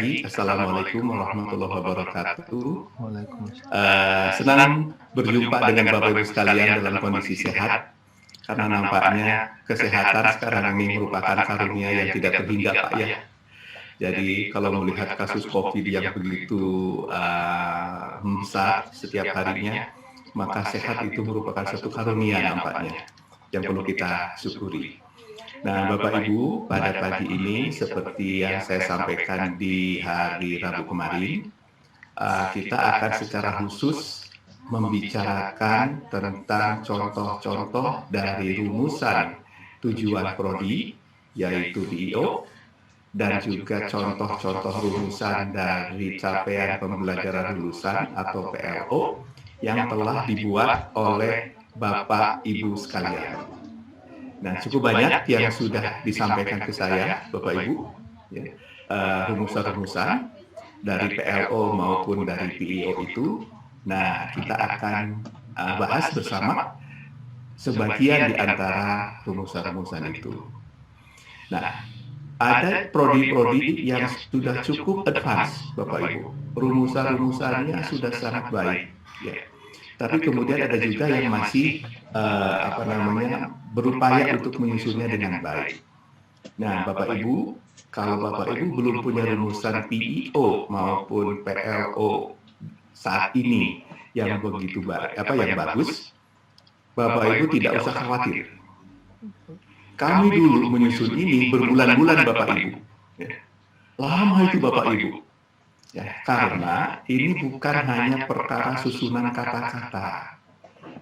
pagi. Assalamualaikum warahmatullahi wabarakatuh. Waalaikumsalam. Senang berjumpa dengan Bapak Ibu sekalian dalam kondisi sehat, karena nampaknya kesehatan sekarang ini merupakan karunia yang tidak terhingga, Pak ya. Jadi kalau melihat kasus COVID yang begitu membesar setiap harinya, maka sehat itu merupakan satu karunia nampaknya yang perlu kita syukuri. Nah, Bapak Ibu, pada pagi ini seperti yang saya sampaikan di hari Rabu kemarin, kita akan secara khusus membicarakan tentang contoh-contoh dari rumusan tujuan prodi, yaitu PIO, dan juga contoh-contoh rumusan dari capaian pembelajaran lulusan atau PLO yang telah dibuat oleh Bapak Ibu sekalian. Nah, cukup banyak yang sudah disampaikan ke saya, Bapak Ibu, ya, rumusan-rumusan dari PLO maupun dari PIO itu. Nah, kita akan bahas bersama sebagian di antara rumusan-rumusan itu. Nah, ada prodi-prodi yang sudah cukup advance, Bapak Ibu. Rumusan-rumusannya sudah sangat baik, ya. Tapi kemudian ada juga yang masih berupaya untuk menyusunnya dengan baik. Nah, Bapak Ibu, kalau Bapak Ibu belum punya rumusan PIO maupun PLO saat ini yang begitu yang bagus, Bapak Ibu tidak usah khawatir. Kami dulu menyusun ini berbulan-bulan, Bapak Ibu. Ya. Lama itu, Bapak Ibu. Ya, karena ini bukan hanya perkara susunan kata-kata,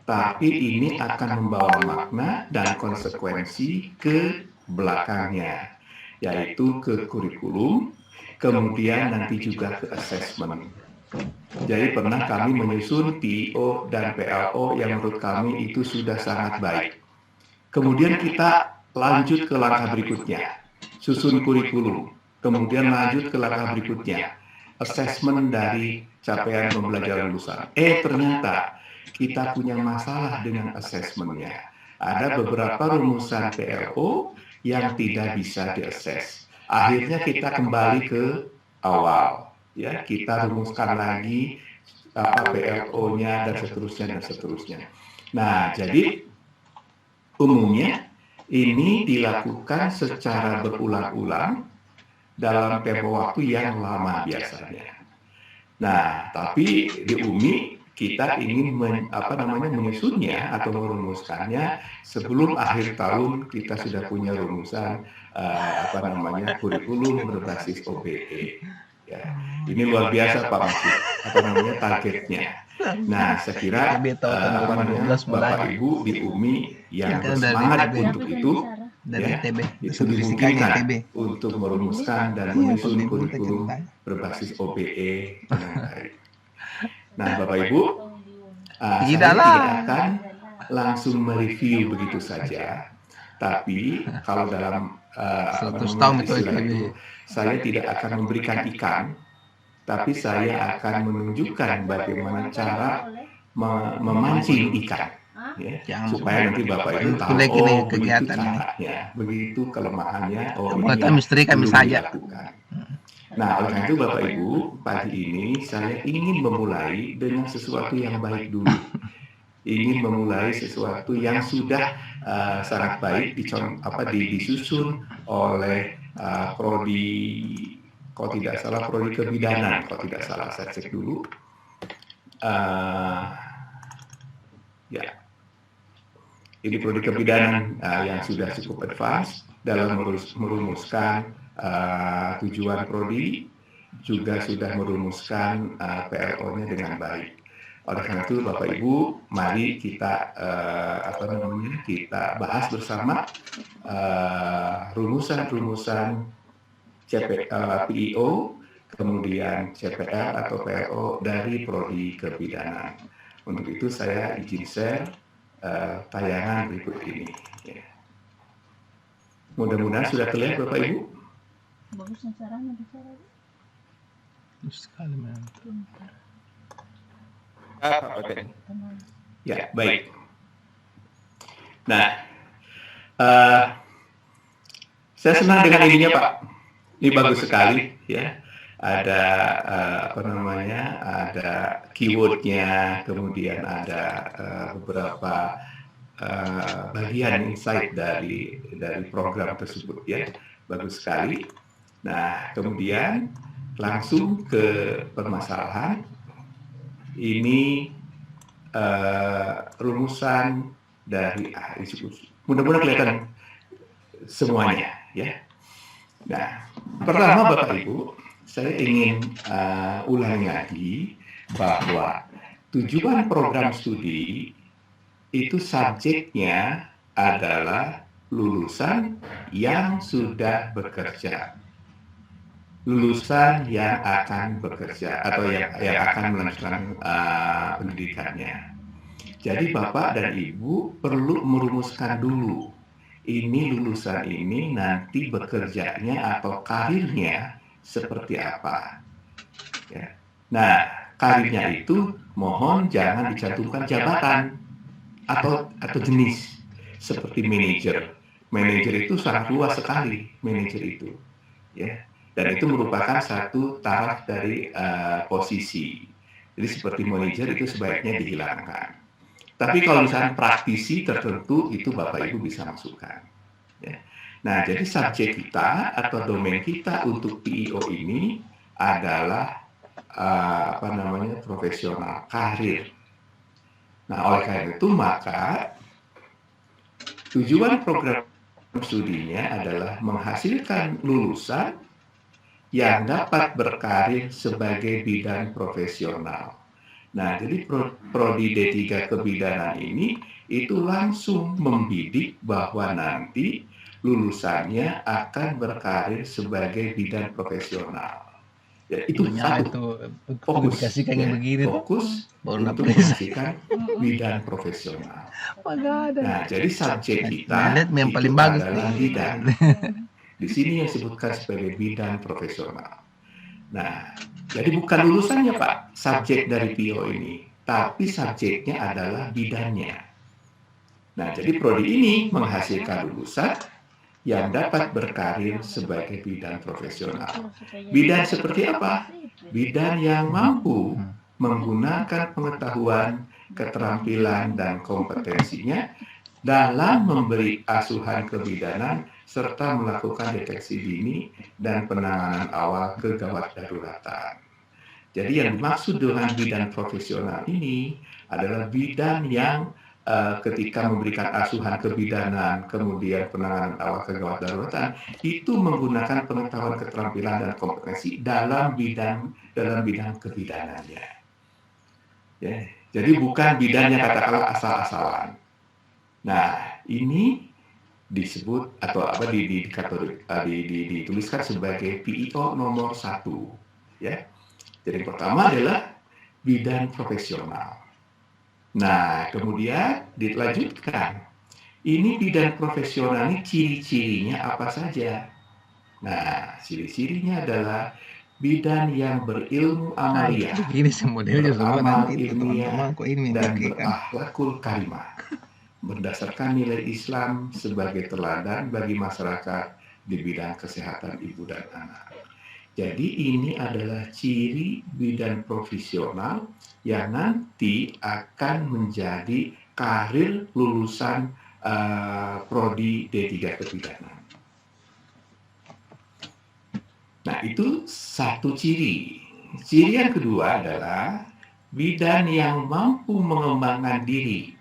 tapi ini akan membawa makna dan konsekuensi ke belakangnya, yaitu ke kurikulum, kemudian nanti juga ke assessment. Jadi pernah kami menyusun PIO dan PLO yang menurut kami itu sudah sangat baik. Kemudian kita lanjut ke langkah berikutnya, susun kurikulum, kemudian lanjut ke langkah berikutnya, assessment dari capaian pembelajaran lulusan. Ternyata kita punya masalah dengan assessment-nya. Ada beberapa rumusan PLO yang tidak bisa diakses. Akhirnya kita kembali ke awal, ya, kita rumuskan lagi PLO-nya dan seterusnya. Nah, jadi umumnya ini dilakukan secara berulang-ulang dalam tempo waktu yang lama biasanya. Nah, tapi di UMI kita ingin menyusunnya atau merumuskannya sebelum akhir tahun kita sudah punya rumusan kurikulum berbasis OBE. Ya, ini luar biasa Pak Masud, targetnya. Nah, saya kira Bapak Ibu di UMI yang bersemangat untuk itu, itu dimungkinkan untuk merumuskan dan menyusun kurikulum berbasis OBE dengan baik. Nah, Bapak Ibu, saya tidak akan langsung mereview begitu saja, tapi kalau dalam istilah itu, saya tidak akan memberikan ikan, tapi saya akan menunjukkan bagaimana cara memancing ikan. Ya, supaya nanti Bapak Ibu tahu, begitu caranya, begitu kelemahannya, ini misteri kami saja. dilakukan. Nah, oleh karena itu Bapak Ibu, pagi ini saya ingin memulai dengan sesuatu yang baik dulu. Ingin memulai sesuatu yang sudah sangat baik disusun oleh prodi, kalau tidak salah prodi kebidanan, kalau tidak salah saya cek dulu. Ya, ini prodi kebidanan yang sudah cukup advance dalam merumuskan tujuan prodi, juga sudah merumuskan PLO-nya dengan baik. Oleh karena itu Bapak Ibu, mari kita kita bahas bersama rumusan-rumusan PIO, kemudian CPL atau PLO dari prodi kebidanan. Untuk itu saya izin share tayangan berikut ini. Ya. Mudah-mudahan sudah terlihat Bapak Ibu. Bagus caranya bicara. Sekali memang. Oke. Ya, baik. Nah, saya senang dengan ininya Pak. Ini bagus sekali, ya. ada apa namanya, ada keywordnya, kemudian ada beberapa bagian insight dari program tersebut ya, bagus sekali. Nah, kemudian langsung ke permasalahan. Ini rumusan dari mudah-mudahan kelihatan semuanya ya. Nah, pertama Bapak Ibu, saya ingin ulangi lagi bahwa tujuan program studi itu subjeknya adalah lulusan yang sudah bekerja, lulusan yang akan bekerja atau yang akan melanjutkan pendidikannya. Jadi Bapak dan Ibu perlu merumuskan dulu, ini lulusan ini nanti bekerjanya atau karirnya seperti apa. Ya. Nah, karirnya itu mohon jangan dicantumkan jabatan atau jenis seperti manajer. Manajer itu sangat luas sekali, manajer itu, ya. Dan itu merupakan satu taraf dari posisi. Jadi seperti manajer itu sebaiknya dihilangkan. Tapi kalau misalnya praktisi tertentu itu Bapak Ibu bisa masukkan. Ya. Nah, jadi subjek kita atau domain kita untuk PIO ini adalah profesional, karir. Nah, oleh karena itu maka tujuan program studinya adalah menghasilkan lulusan yang dapat berkarir sebagai bidan profesional. Nah, jadi prodi D3 kebidanan ini itu langsung membidik bahwa nanti lulusannya akan berkarir sebagai bidan profesional. Ya, itu satu fokus, kayak begini fokus untuk menghasilkan bidan profesional. Nah, jadi subjek kita yang paling bagus adalah bidan. Di sini yang disebutkan sebagai bidan profesional. Nah, jadi bukan lulusannya Pak, subjek dari PIO ini, tapi subjeknya adalah bidannya. Nah, jadi prodi ini menghasilkan lulusan yang dapat berkarir sebagai bidan profesional. Bidan seperti apa? Bidan yang mampu menggunakan pengetahuan, keterampilan, dan kompetensinya dalam memberi asuhan kebidanan serta melakukan deteksi dini dan penanganan awal kegawat daruratan. Jadi yang dimaksud dengan bidan profesional ini adalah bidan yang ketika memberikan asuhan kebidanan, kemudian penanganan awal kegawat daruratan, itu menggunakan pengetahuan, keterampilan, dan kompetensi dalam bidang kebidanannya. Ya, jadi bukan bidannya katakanlah asal-asalan. Nah, ini disebut atau dituliskan sebagai PIO nomor 1. Ya, jadi pertama adalah bidan profesional. Nah, kemudian dilanjutkan. Ini bidan profesional ini ciri-cirinya apa saja? Nah, ciri-cirinya adalah bidan yang berilmu amalia, beramal ilmiah, dan berakhlakul karimah, berdasarkan nilai Islam sebagai teladan bagi masyarakat di bidang kesehatan ibu dan anak. Jadi ini adalah ciri bidan profesional yang nanti akan menjadi karir lulusan prodi D3 kebidanan. Nah, itu satu ciri. Ciri yang kedua adalah bidan yang mampu mengembangkan diri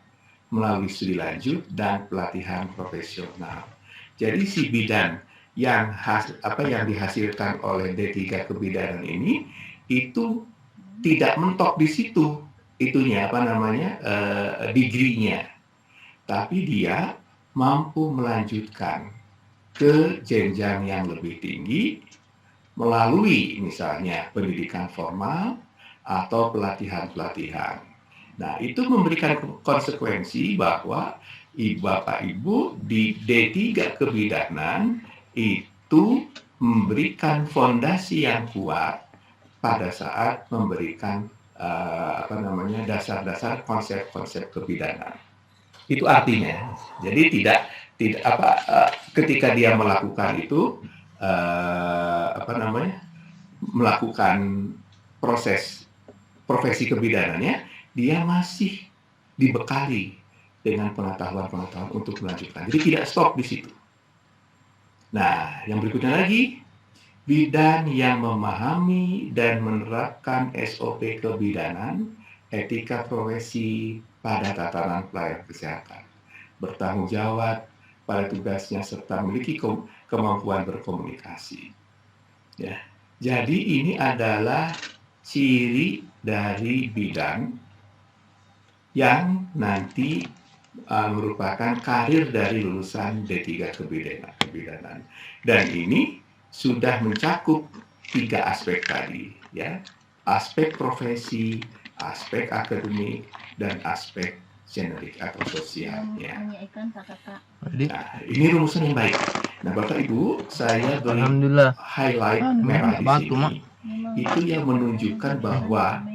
melalui studi lanjut dan pelatihan profesional. Jadi si bidan yang dihasilkan oleh D3 kebidanan ini itu tidak mentok di situ degree-nya, tapi dia mampu melanjutkan ke jenjang yang lebih tinggi melalui misalnya pendidikan formal atau pelatihan-pelatihan. Nah, itu memberikan konsekuensi bahwa Bapak Ibu di D3 kebidanan itu memberikan fondasi yang kuat pada saat memberikan dasar-dasar konsep-konsep kebidanan. Itu artinya, jadi ketika dia melakukan itu melakukan proses profesi kebidanannya, dia masih dibekali dengan pengetahuan-pengetahuan untuk melanjutkan. Jadi tidak stop di situ. Nah, yang berikutnya lagi, bidan yang memahami dan menerapkan SOP kebidanan, etika profesi pada tataran pelayanan kesehatan, bertanggung jawab pada tugasnya serta memiliki kemampuan berkomunikasi. Ya, jadi ini adalah ciri dari bidan yang nanti merupakan karir dari lulusan D3 kebidanan. Dan ini sudah mencakup 3 aspek tadi, ya, aspek profesi, aspek akademik, dan aspek generik atau sosialnya. Nah, ini rumusan yang baik. Nah, Bapak Ibu, saya beri Alhamdulillah. highlight merah di sini. Itu yang menunjukkan bahwa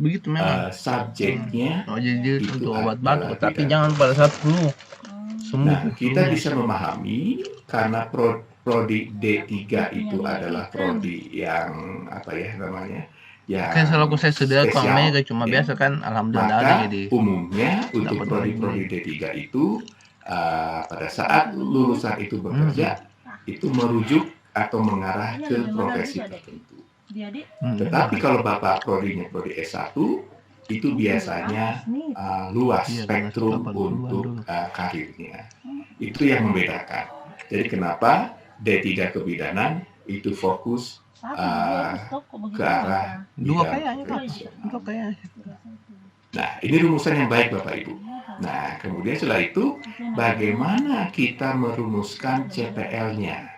Begitu memang. subjeknya Oh, jadi itu untuk obat adalah batuk, tapi bidan. jangan pada saat flu. Sembuh. Nah, kita bisa memahami karena prodi D3 itu adalah prodi yang apa ya namanya? Yang Kan selaku saya sudah spesial, Bang Mega cuma ya. biasa kan, alhamdulillah Maka jadi umumnya untuk dapat prodi-prodi D3 itu pada saat lulusan itu bekerja itu merujuk atau mengarah ke profesi tertentu. Tetapi kalau Bapak prodinya prodi S1 itu biasanya luas Iya, spektrum luas 80-an untuk dulu. karirnya. Itu yang membedakan. Jadi kenapa D3 kebidanan itu fokus ke arah Dua bidang kayaknya, Pak. profesional. Dua kayaknya. Nah, ini rumusan yang baik Bapak Ibu. Nah, kemudian setelah itu bagaimana kita merumuskan CPL-nya?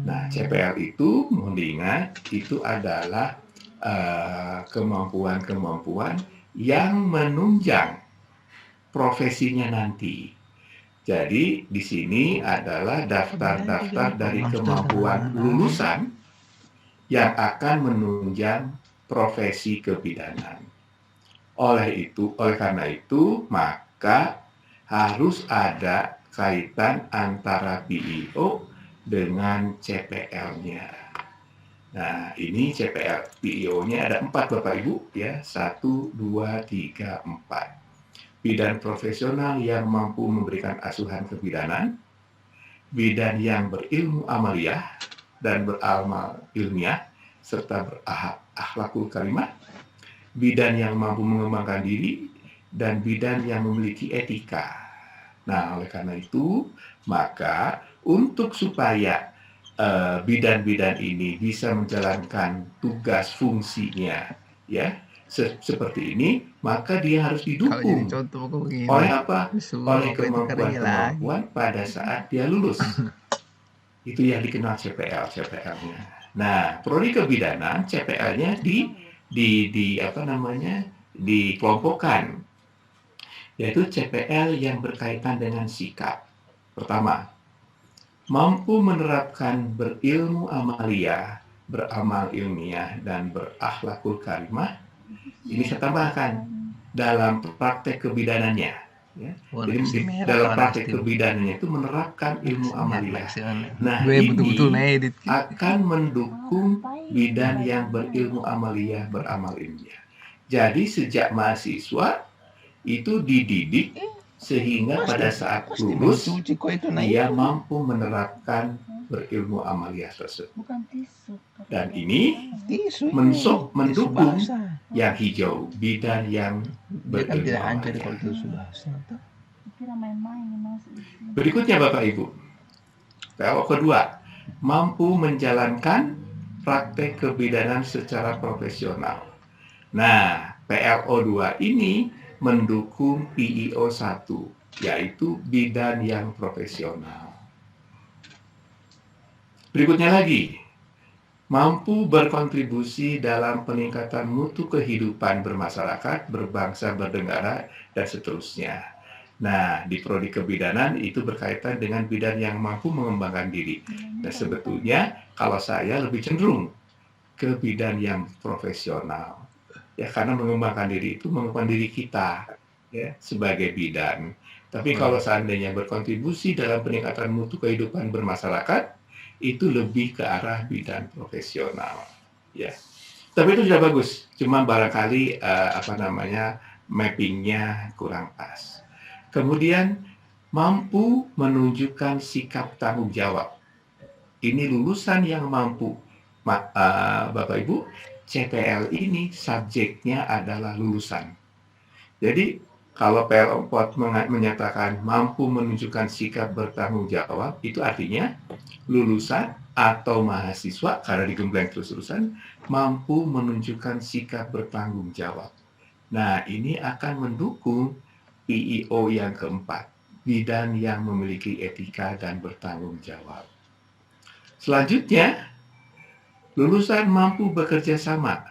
Nah, CPL itu mohon diingat itu adalah kemampuan-kemampuan yang menunjang profesinya nanti. Jadi di sini adalah daftar-daftar dari kemampuan lulusan yang akan menunjang profesi kebidanan. Oleh karena itu, maka harus ada kaitan antara PIO dengan CPL-nya. Nah, ini CPL PIO-nya ada 4 Bapak Ibu ya, 1, 2, 3, 4. Bidan profesional yang mampu memberikan asuhan kebidanan, bidan yang berilmu amaliyah dan beramal ilmiah serta berakhlakul karimah, bidan yang mampu mengembangkan diri, dan bidan yang memiliki etika. Nah, oleh karena itu, maka untuk supaya bidan-bidan ini bisa menjalankan tugas fungsinya, ya, seperti ini, maka dia harus didukung oleh apa? Oleh kemampuan-kemampuan pada saat dia lulus. Itu yang dikenal CPL-nya. Nah, prodi kebidanan CPL-nya dikelompokkan, yaitu CPL yang berkaitan dengan sikap. Pertama, mampu menerapkan berilmu amaliyah, beramal ilmiah, dan berakhlakul karimah. Ini saya tambahkan dalam praktek kebidanannya. Ya. Jadi dalam praktek kebidanannya itu menerapkan ilmu amaliyah. Nah, ini akan mendukung bidan yang berilmu amaliyah, beramal ilmiah. Jadi sejak mahasiswa itu dididik sehingga pada saat lulus dia mampu menerapkan berilmu amaliyah tersebut. Dan ini mendukung yang hijau, bidan yang berilmu amaliyah. Berikutnya Bapak Ibu, PO kedua, mampu menjalankan praktek kebidanan secara profesional. Nah, PLO 2 ini mendukung PIO 1, yaitu bidan yang profesional. Berikutnya lagi, mampu berkontribusi dalam peningkatan mutu kehidupan bermasyarakat, berbangsa, bernegara, dan seterusnya. Nah, di prodi kebidanan itu berkaitan dengan bidan yang mampu mengembangkan diri. Dan sebetulnya kalau saya lebih cenderung ke bidan yang profesional. Ya, karena mengembangkan diri itu mengembangkan diri kita ya sebagai bidan. Tapi kalau seandainya berkontribusi dalam peningkatan mutu kehidupan bermasyarakat, itu lebih ke arah bidan profesional. ya. Tapi itu sudah bagus, cuma barangkali mappingnya kurang pas. Kemudian mampu menunjukkan sikap tanggung jawab. Ini lulusan yang mampu. Bapak Ibu, CPL ini subjeknya adalah lulusan. Jadi kalau PL4 menyatakan mampu menunjukkan sikap bertanggung jawab, itu artinya lulusan atau mahasiswa, karena digembleng terus-terusan, mampu menunjukkan sikap bertanggung jawab. Nah, ini akan mendukung PEO yang keempat, bidan yang memiliki etika dan bertanggung jawab. Selanjutnya, lulusan mampu bekerja sama.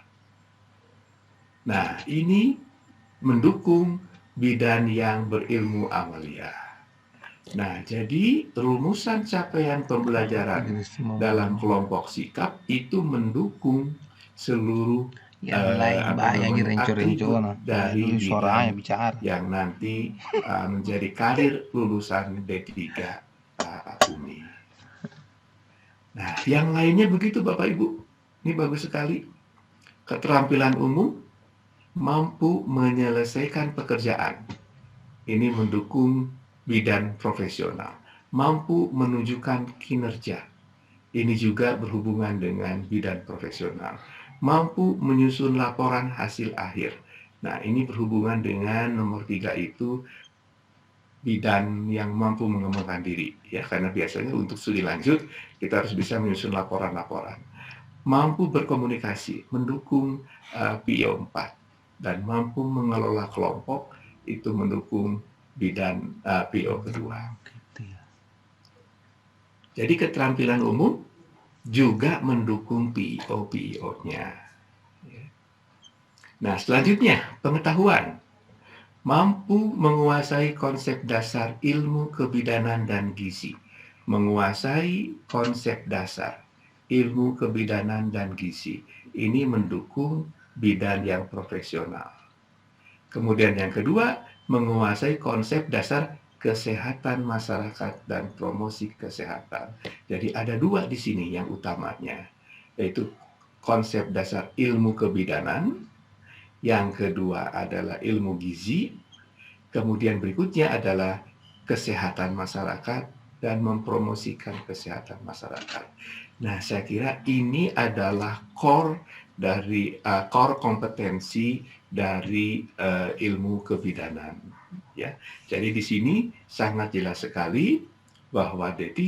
Nah, ini mendukung bidan yang berilmu amalia. Nah, jadi rumusan capaian pembelajaran dalam kelompok sikap itu mendukung seluruh atribut dari bidan yang nanti menjadi karir lulusan D3 UNI. Nah, yang lainnya begitu Bapak Ibu. Ini bagus sekali. Keterampilan umum, mampu menyelesaikan pekerjaan. Ini mendukung bidan profesional. Mampu menunjukkan kinerja. Ini juga berhubungan dengan bidan profesional. Mampu menyusun laporan hasil akhir. Nah, ini berhubungan dengan nomor 3 itu, bidan yang mampu mengembangkan diri, ya, karena biasanya untuk studi lanjut kita harus bisa menyusun laporan-laporan. Mampu berkomunikasi, mendukung PEO 4, dan mampu mengelola kelompok, itu mendukung bidan PEO kedua. Jadi keterampilan umum juga mendukung PEO-nya. Nah, selanjutnya pengetahuan. Mampu menguasai konsep dasar ilmu kebidanan dan gizi. Menguasai konsep dasar ilmu kebidanan dan gizi. Ini mendukung bidan yang profesional. Kemudian yang kedua, menguasai konsep dasar kesehatan masyarakat dan promosi kesehatan. Jadi ada 2 di sini yang utamanya, yaitu konsep dasar ilmu kebidanan. Yang kedua adalah ilmu gizi, kemudian berikutnya adalah kesehatan masyarakat dan mempromosikan kesehatan masyarakat. Nah, saya kira ini adalah core kompetensi dari ilmu kebidanan. Ya, jadi di sini sangat jelas sekali bahwa D3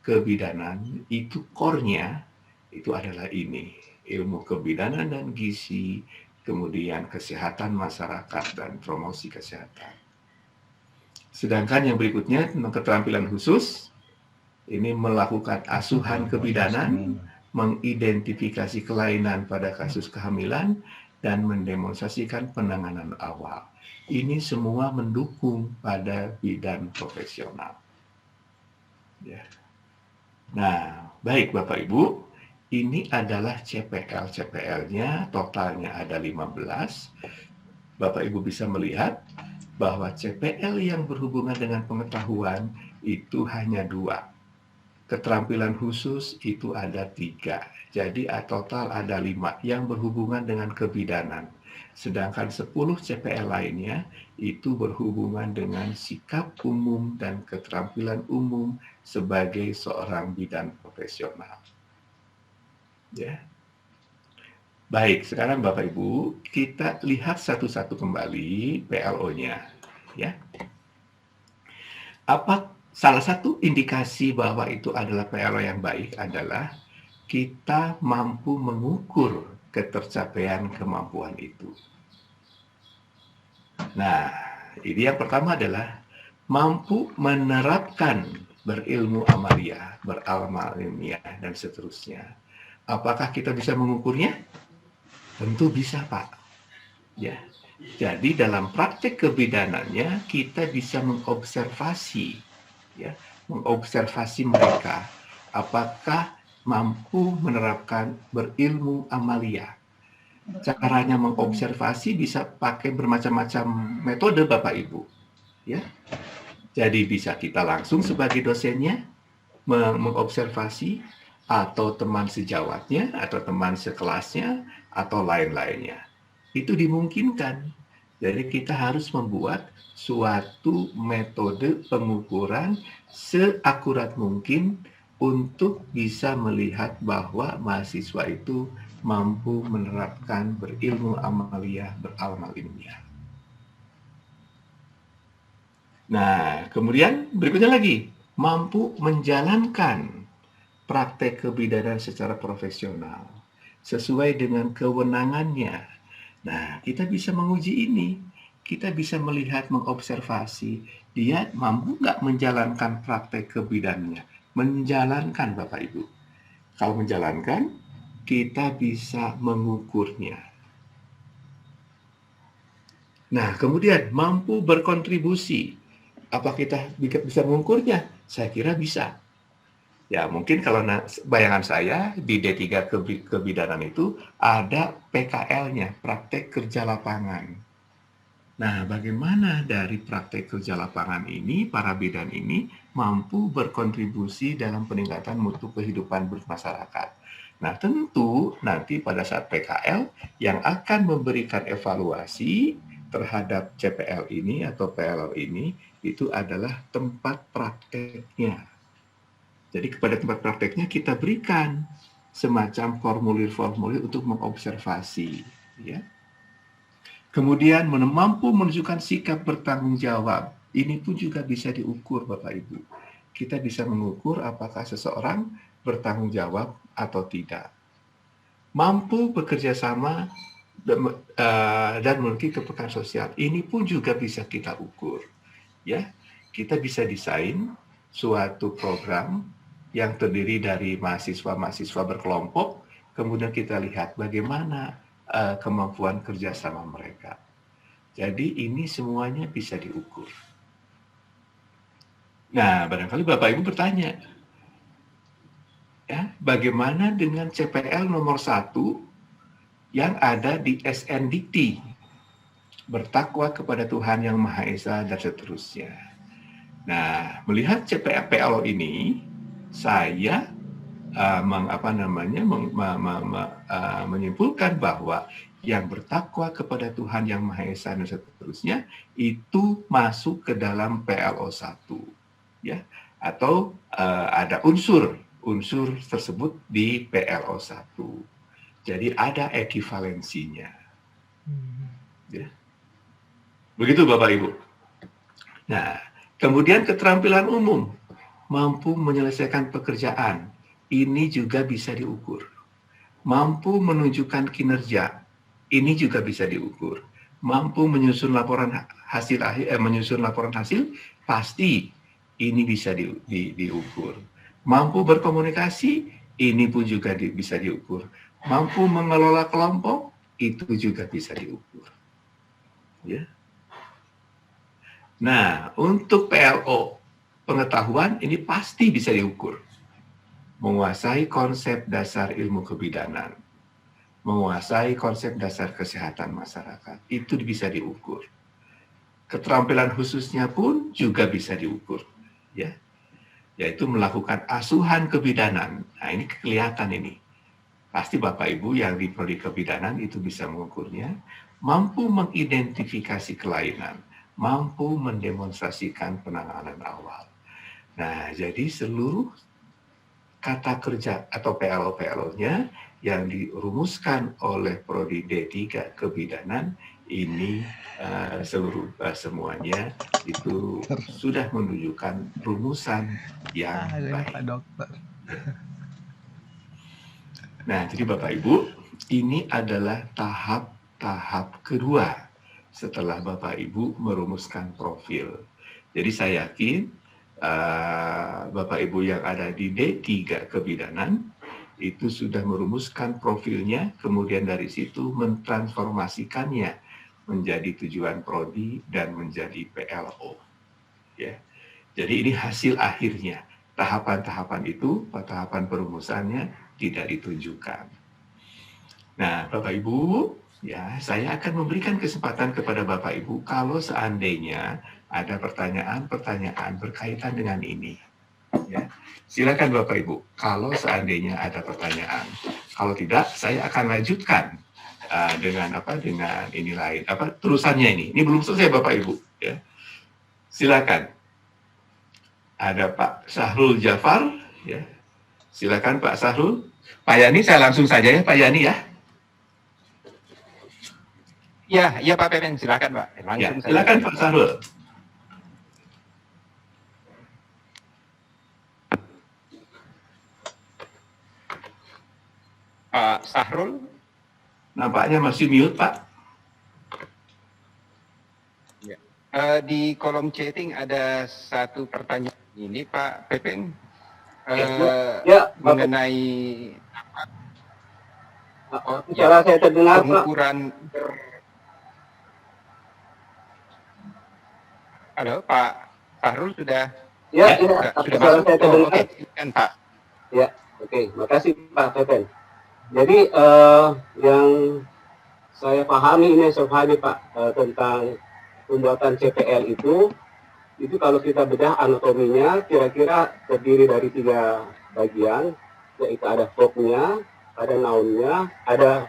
kebidanan itu core-nya itu adalah ini, ilmu kebidanan dan gizi, kemudian kesehatan masyarakat dan promosi kesehatan. Sedangkan yang berikutnya tentang keterampilan khusus, ini melakukan asuhan kebidanan, mengidentifikasi kelainan pada kasus kehamilan, dan mendemonstrasikan penanganan awal. Ini semua mendukung pada bidan profesional. Ya. Nah, baik Bapak Ibu, ini adalah CPL-nya, totalnya ada 15. Bapak Ibu bisa melihat bahwa CPL yang berhubungan dengan pengetahuan itu hanya 2. Keterampilan khusus itu ada 3. Jadi total ada 5 yang berhubungan dengan kebidanan. Sedangkan 10 CPL lainnya itu berhubungan dengan sikap umum dan keterampilan umum sebagai seorang bidan profesional. Ya. Baik, sekarang Bapak Ibu, kita lihat satu-satu kembali PLO-nya, ya. Salah satu indikasi bahwa itu adalah PLO yang baik adalah kita mampu mengukur ketercapaian kemampuan itu. Nah, ini yang pertama adalah mampu menerapkan berilmu amalia, beramal ilmiah, dan seterusnya. Apakah kita bisa mengukurnya? Tentu bisa, Pak. Ya. Jadi dalam praktek kebidanannya kita bisa mengobservasi, ya, mengobservasi mereka apakah mampu menerapkan berilmu amalia. Caranya mengobservasi bisa pakai bermacam-macam metode, Bapak Ibu. Ya. Jadi bisa kita langsung sebagai dosennya mengobservasi, atau teman sejawatnya, atau teman sekelasnya, atau lain-lainnya. Itu dimungkinkan. Jadi kita harus membuat suatu metode pengukuran seakurat mungkin untuk bisa melihat bahwa mahasiswa itu mampu menerapkan berilmu amaliyah, beramal ilmiah. Nah, kemudian berikutnya lagi, mampu menjalankan praktek kebidanan secara profesional sesuai dengan kewenangannya. Nah, kita bisa menguji ini. Kita bisa melihat, mengobservasi, dia mampu nggak menjalankan praktek kebidanannya. Menjalankan, Bapak Ibu. Kalau menjalankan, kita bisa mengukurnya. Nah, kemudian mampu berkontribusi. Apa kita bisa mengukurnya? Saya kira bisa. Ya, mungkin kalau bayangan saya di D3 kebidanan itu ada PKL-nya, praktek kerja lapangan. Nah, bagaimana dari praktek kerja lapangan ini, para bidan ini mampu berkontribusi dalam peningkatan mutu kehidupan bermasyarakat. Nah, tentu nanti pada saat PKL yang akan memberikan evaluasi terhadap CPL ini atau PLL ini itu adalah tempat prakteknya. Jadi kepada tempat prakteknya kita berikan semacam formulir-formulir untuk mengobservasi, ya. Kemudian mampu menunjukkan sikap bertanggung jawab. Ini pun juga bisa diukur, Bapak Ibu. Kita bisa mengukur apakah seseorang bertanggung jawab atau tidak. Mampu bekerja sama dan memiliki kepekaan sosial. Ini pun juga bisa kita ukur. Ya, kita bisa desain suatu program yang terdiri dari mahasiswa-mahasiswa berkelompok, kemudian kita lihat bagaimana kemampuan kerjasama mereka. Jadi ini semuanya bisa diukur. Nah, barangkali Bapak Ibu bertanya, ya, bagaimana dengan CPL nomor 1 yang ada di SNDT, bertakwa kepada Tuhan Yang Maha Esa dan seterusnya. Nah, melihat CPL ini, saya menyimpulkan bahwa yang bertakwa kepada Tuhan Yang Maha Esa dan seterusnya itu masuk ke dalam PLO 1, ya, atau ada unsur tersebut di PLO 1. Jadi ada ekivalensinya. Ya. Begitu Bapak Ibu. Nah, kemudian keterampilan umum, mampu menyelesaikan pekerjaan, ini juga bisa diukur. Mampu menunjukkan kinerja, ini juga bisa diukur. Mampu menyusun laporan hasil, pasti ini bisa diukur. Mampu berkomunikasi, ini pun juga bisa diukur. Mampu mengelola kelompok, itu juga bisa diukur. Ya. Nah, untuk PLO, pengetahuan ini pasti bisa diukur. Menguasai konsep dasar ilmu kebidanan, menguasai konsep dasar kesehatan masyarakat, itu bisa diukur. Keterampilan khususnya pun juga bisa diukur, ya, yaitu melakukan asuhan kebidanan. Nah, ini kelihatan ini. Pasti Bapak Ibu yang di prodi kebidanan itu bisa mengukurnya, mampu mengidentifikasi kelainan, mampu mendemonstrasikan penanganan awal. Nah, jadi seluruh kata kerja atau PLO-PLO-nya yang dirumuskan oleh prodi D3 kebidanan ini semuanya itu sudah menunjukkan rumusan yang baik. Nah, jadi Bapak Ibu, ini adalah tahap kedua setelah Bapak Ibu merumuskan profil. Jadi saya yakin Bapak Ibu yang ada di D3 kebidanan itu sudah merumuskan profilnya, kemudian dari situ mentransformasikannya menjadi tujuan prodi dan menjadi PLO. Ya. Jadi ini hasil akhirnya. Tahapan-tahapan itu, tahapan perumusannya tidak ditunjukkan. Nah, Bapak Ibu, ya, saya akan memberikan kesempatan kepada Bapak Ibu kalau seandainya ada pertanyaan-pertanyaan berkaitan dengan ini. Ya. Silakan Bapak Ibu, kalau seandainya ada pertanyaan. Kalau tidak, saya akan lanjutkan dengan ini lain, terusannya ini. Ini belum selesai Bapak Ibu. Ya. Silakan. Ada Pak Sahrul Jafar. Ya. Silakan Pak Sahrul. Pak Yani, saya langsung saja ya Pak Yani ya. Ya Pak Pepen, silakan Pak. Langsung ya, silakan Pak Sahrul. Pak Sahrul. Nampaknya masih mute Pak. Ya. Di kolom chatting ada satu pertanyaan ini Pak Pepen. Mengenai cara saya terdengar pengukuran. Halo Pak Sahrul sudah sudah masuk. Oke, silakan Pak. Ya, oke, makasih Pak Pepen. Jadi yang saya pahami Pak tentang pembuatan CPL itu kalau kita bedah anatominya kira-kira terdiri dari 3 bagian, yaitu ada verbnya, ada nounnya, ada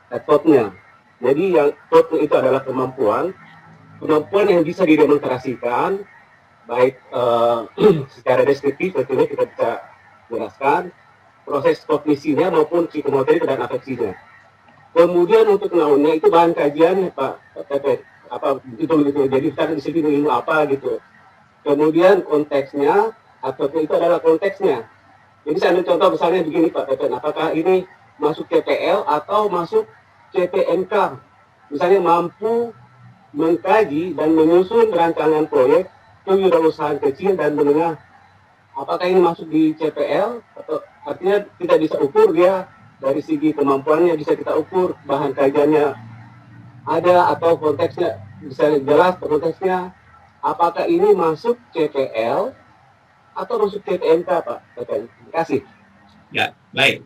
adverbnya. Jadi yang verbnya itu adalah kemampuan yang bisa didemonstrasikan baik secara deskriptif, tentunya kita bisa jelaskan proses kognisinya maupun psikomotorik dan afeksinya. Kemudian untuk nounnya itu bahan kajian Pak Pepe, itu. Jadi sekarang di sini ilmu apa gitu. Kemudian konteksnya atau itu adalah konteksnya. Jadi saya ambil contoh misalnya begini Pak Pepe, apakah ini masuk CPL atau masuk CPMK? Misalnya mampu mengkaji dan menyusun rancangan proyek kewirausahaan kecil dan menengah. Apakah ini masuk di CPL? Atau artinya kita bisa ukur dia dari segi kemampuannya, bisa kita ukur bahan kajiannya ada atau konteksnya bisa jelas konteksnya. Apakah ini masuk CPL atau masuk CPMK Pak? Terima kasih. Ya, baik.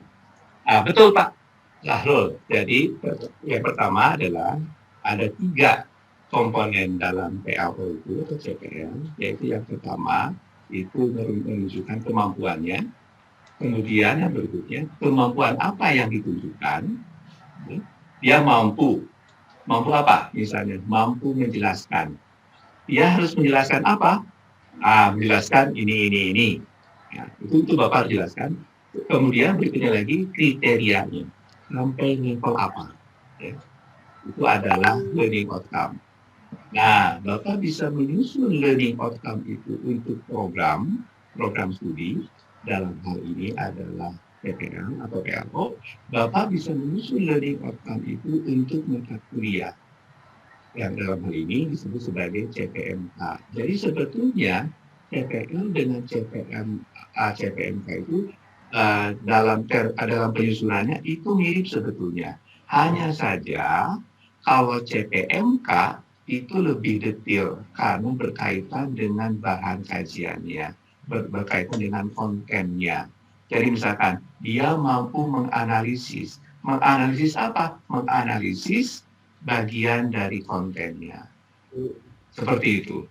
Betul Pak Sahrul. Jadi yang pertama adalah ada 3 komponen dalam PLO itu atau CPL, yaitu yang pertama itu menunjukkan kemampuannya, kemudian yang berikutnya kemampuan apa yang ditunjukkan, dia mampu apa? Misalnya mampu menjelaskan, dia harus menjelaskan apa? Menjelaskan ini. Ya, itu Bapak jelaskan. Kemudian berikutnya lagi kriterianya, sampai level apa? Ya, itu adalah learning outcome. Nah, Bapak bisa menyusun learning outcome itu untuk program studi, dalam hal ini adalah PPL atau PLO. Bapak bisa menyusun learning outcome itu untuk mata kuliah, yang dalam hal ini disebut sebagai CPMK. Jadi sebetulnya CPL dengan CPMK itu dalam penyusunannya itu mirip sebetulnya. Hanya saja kalau CPMK itu lebih detail karena berkaitan dengan bahan kajiannya, berkaitan dengan kontennya. Jadi misalkan dia mampu menganalisis apa? Menganalisis bagian dari kontennya. Seperti itu.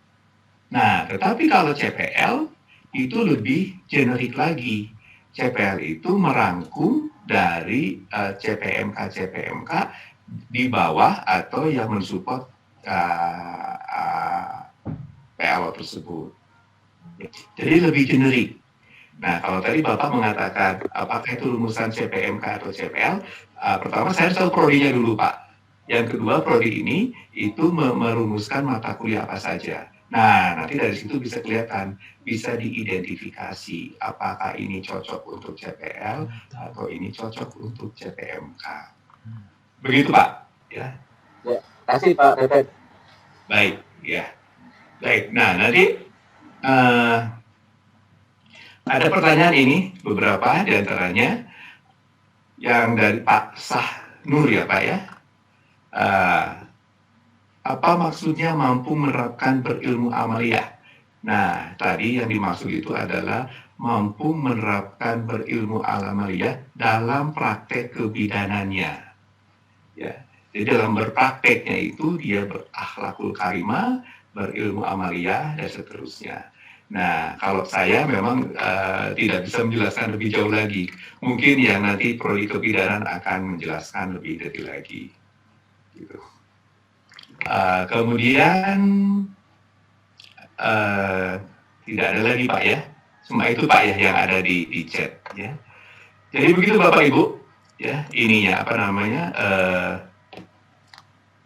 Nah, tetapi kalau CPL itu lebih generik lagi. CPL itu merangkum dari CPMK di bawah atau yang mensupport PLO tersebut. Jadi lebih generik. Nah, kalau tadi Bapak mengatakan apakah itu rumusan CPMK atau CPL, pertama saya harus tahu prodinya dulu Pak. Yang kedua, prodi ini itu merumuskan mata kuliah apa saja. Nah, nanti dari situ bisa kelihatan, bisa diidentifikasi apakah ini cocok untuk CPL atau ini cocok untuk CPMK. Begitu Pak. Ya. Ya, kasih Pak Pepe. Baik, ya. Baik, nah nanti ada pertanyaan ini, beberapa di antaranya yang dari Pak Sahnur ya Pak ya. Apa maksudnya mampu menerapkan berilmu amaliyah? Nah, tadi yang dimaksud itu adalah mampu menerapkan berilmu amaliyah dalam praktek kebidanannya. Ya, jadi dalam berprakteknya itu dia berakhlakul karimah, berilmu amaliyah dan seterusnya. Nah, kalau saya memang tidak bisa menjelaskan lebih jauh lagi. Mungkin yang nanti prodi kebidanan akan menjelaskan lebih detail lagi. Gitu. Kemudian tidak ada lagi Pak ya. Cuma itu Pak ya yang ada di chat ya. Jadi begitu Bapak Ibu ya, ininya apa namanya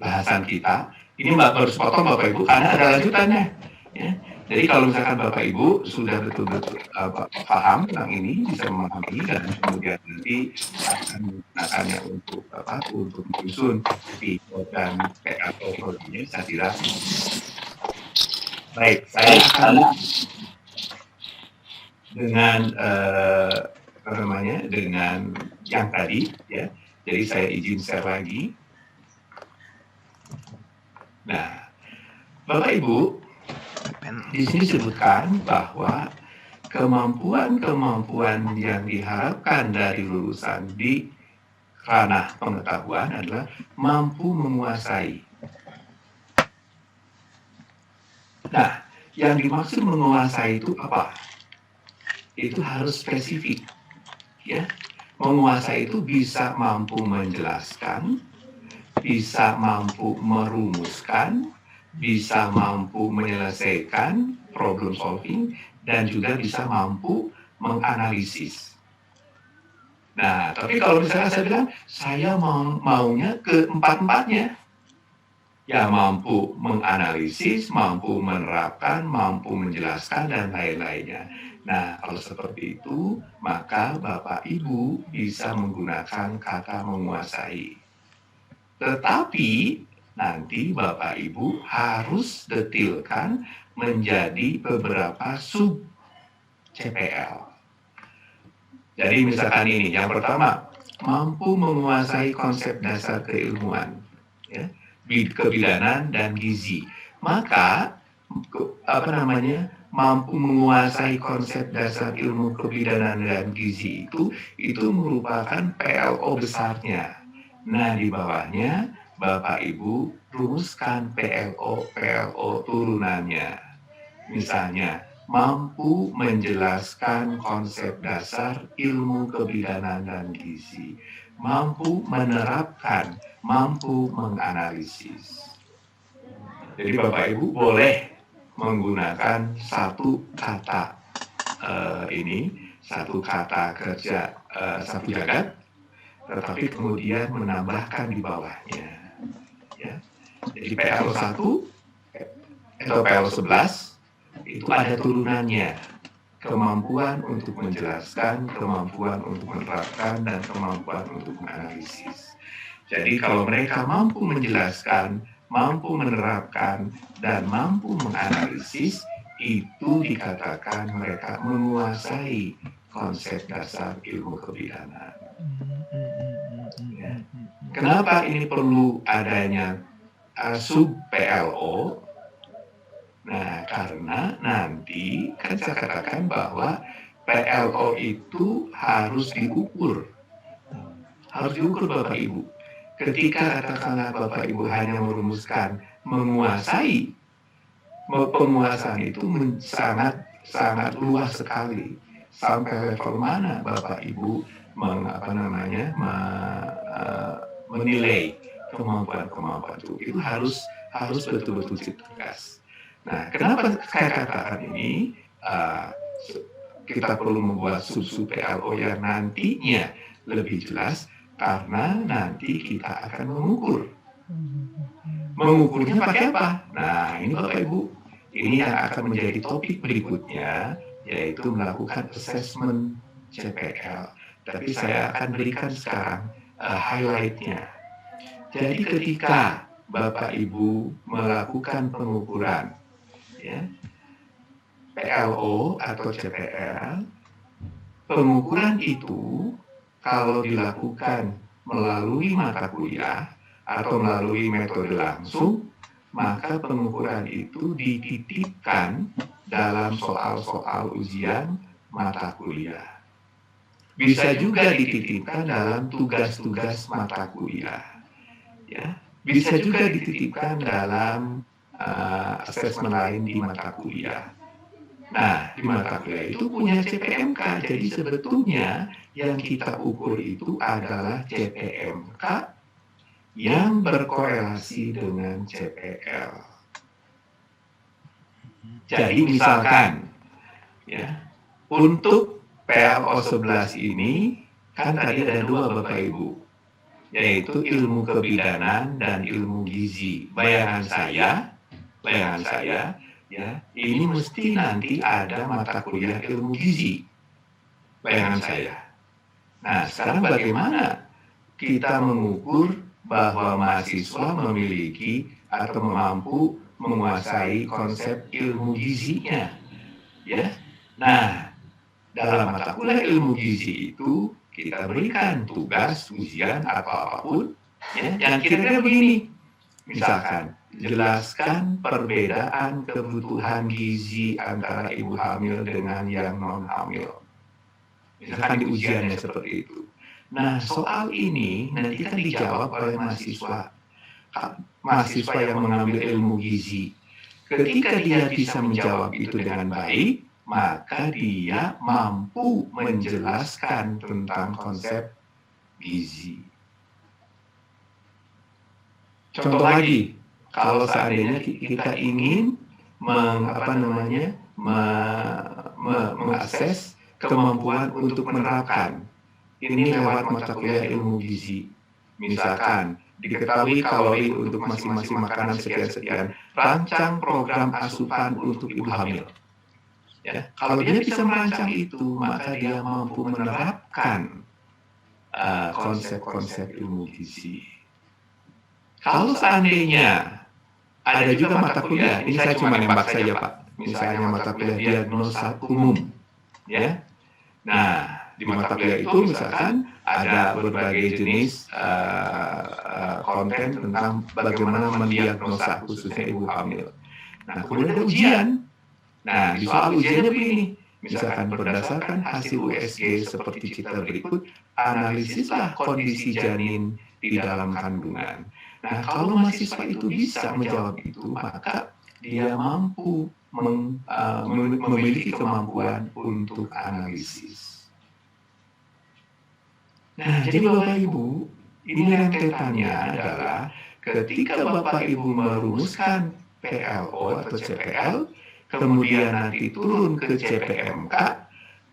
bahasan kita. Ini baru sepotong Bapak Ibu karena ada lanjutannya ya. Jadi kalau misalkan Bapak Ibu sudah betul-betul paham tentang ini, bisa memahami dan kemudian nanti akan menggunakannya untuk apa? Untuk menyusun PO dan PAO prodinya, saya kira. Baik, saya akan dengan apa namanya, dengan yang tadi ya. Jadi saya izin share lagi. Nah, Bapak Ibu, di sini disebutkan bahwa kemampuan-kemampuan yang diharapkan dari lulusan di ranah pengetahuan adalah mampu menguasai. Nah, yang dimaksud menguasai itu apa? Itu harus spesifik. Ya. Menguasai itu bisa mampu menjelaskan, bisa mampu merumuskan, bisa mampu menyelesaikan problem solving, dan juga bisa mampu menganalisis. Nah, tapi kalau misalnya saya bilang, saya maunya ke empat-empatnya. Ya, mampu menganalisis, mampu menerapkan, mampu menjelaskan, dan lain-lainnya. Nah, kalau seperti itu, maka Bapak Ibu bisa menggunakan kata menguasai. Tetapi, nanti Bapak Ibu harus detilkan menjadi beberapa sub CPL. Jadi misalkan ini, yang pertama, mampu menguasai konsep dasar keilmuan, ya, kebidanan dan gizi. Maka, apa namanya, mampu menguasai konsep dasar ilmu kebidanan dan gizi itu merupakan PLO besarnya. Nah, di bawahnya, Bapak Ibu rumuskan PLO turunannya. Misalnya, mampu menjelaskan konsep dasar ilmu kebidanan dan gizi, mampu menerapkan, mampu menganalisis. Jadi Bapak Ibu boleh menggunakan satu kata satu kata kerja sapu jagat, tetapi kemudian menambahkan di bawahnya. Ya. Jadi PLO 1 atau PLO 11 itu ada turunannya. Kemampuan untuk menjelaskan, kemampuan untuk menerapkan, dan kemampuan untuk menganalisis. Jadi kalau mereka mampu menjelaskan, mampu menerapkan, dan mampu menganalisis, itu dikatakan mereka menguasai konsep dasar ilmu kebidanan. Ya. Kenapa ini perlu adanya sub PLO? Nah, karena nanti kan saya katakan bahwa PLO itu harus diukur. Harus diukur Bapak Ibu. Ketika katakanlah Bapak Ibu hanya merumuskan menguasai, penguasaan itu sangat luas sekali. Sampai level mana Bapak Ibu menilai kemampuan-kemampuan itu harus betul-betul tegas. Nah, kenapa saya katakan ini? Kita perlu membuat sub-sub PLO yang nantinya lebih jelas, karena nanti kita akan mengukur. Mengukurnya pakai apa? Nah, ini Bapak Ibu, ini yang akan menjadi topik berikutnya, yaitu melakukan assessment CPL. Tapi saya akan berikan sekarang highlight-nya. Jadi ketika Bapak Ibu melakukan pengukuran, ya, PLO atau CPL, pengukuran itu kalau dilakukan melalui mata kuliah atau melalui metode langsung, maka pengukuran itu dititipkan dalam soal-soal ujian mata kuliah. Bisa juga dititipkan dalam tugas-tugas mata kuliah. Ya, bisa juga dititipkan dalam asesmen lain di mata kuliah. Nah, di mata kuliah itu punya CPMK. Jadi sebetulnya yang kita ukur itu adalah CPMK yang berkorelasi dengan CPL. Jadi misalkan, ya, untuk PLO 11 ini, kan tadi ada dua Bapak Ibu, yaitu ilmu kebidanan dan ilmu gizi. Bayangan saya, ya, ini mesti nanti ada mata kuliah ilmu gizi. Bayangan saya. Nah, sekarang bagaimana kita mengukur bahwa mahasiswa memiliki atau mampu menguasai konsep ilmu gizinya? Ya. Nah, dalam mata kuliah ilmu gizi itu kita berikan tugas, ujian atau apapun, ya, yang kira-kira begini. Misalkan, jelaskan perbedaan kebutuhan gizi antara ibu hamil dengan yang non hamil. Misalkan di ujiannya seperti itu. Nah, soal ini nanti kan dijawab oleh mahasiswa yang mengambil ilmu gizi. Ketika dia bisa menjawab itu dengan baik, maka dia mampu menjelaskan tentang konsep gizi. Contoh lagi, kalau seandainya kita ingin mengakses kemampuan untuk menerapkan ini lewat mata kuliah ilmu gizi. Misalkan, diketahui kalori untuk masing-masing makanan sekian-sekian, rancang program asupan untuk ibu hamil. Ya, kalau dia bisa merancang itu, maka dia mampu menerapkan konsep-konsep ilmu gizi. Kalau seandainya ada juga mata kuliah, ini saya cuma nembak saja Pak, misalnya mata kuliah diagnosa umum, ya. Nah, di mata kuliah itu misalkan ada berbagai jenis konten tentang bagaimana mendiagnosa khususnya ibu hamil. Nah, kemudian ada ujian. Nah, di soal ujiannya begini, misalkan berdasarkan hasil USG seperti cerita berikut, analisislah kondisi janin di dalam kandungan. Nah, kalau mahasiswa itu bisa menjawab itu, maka dia mampu memiliki kemampuan untuk analisis. Nah, jadi Bapak Ibu, ini rentetannya adalah ketika Bapak Ibu merumuskan PLO atau CPL, kemudian nanti turun ke CPMK,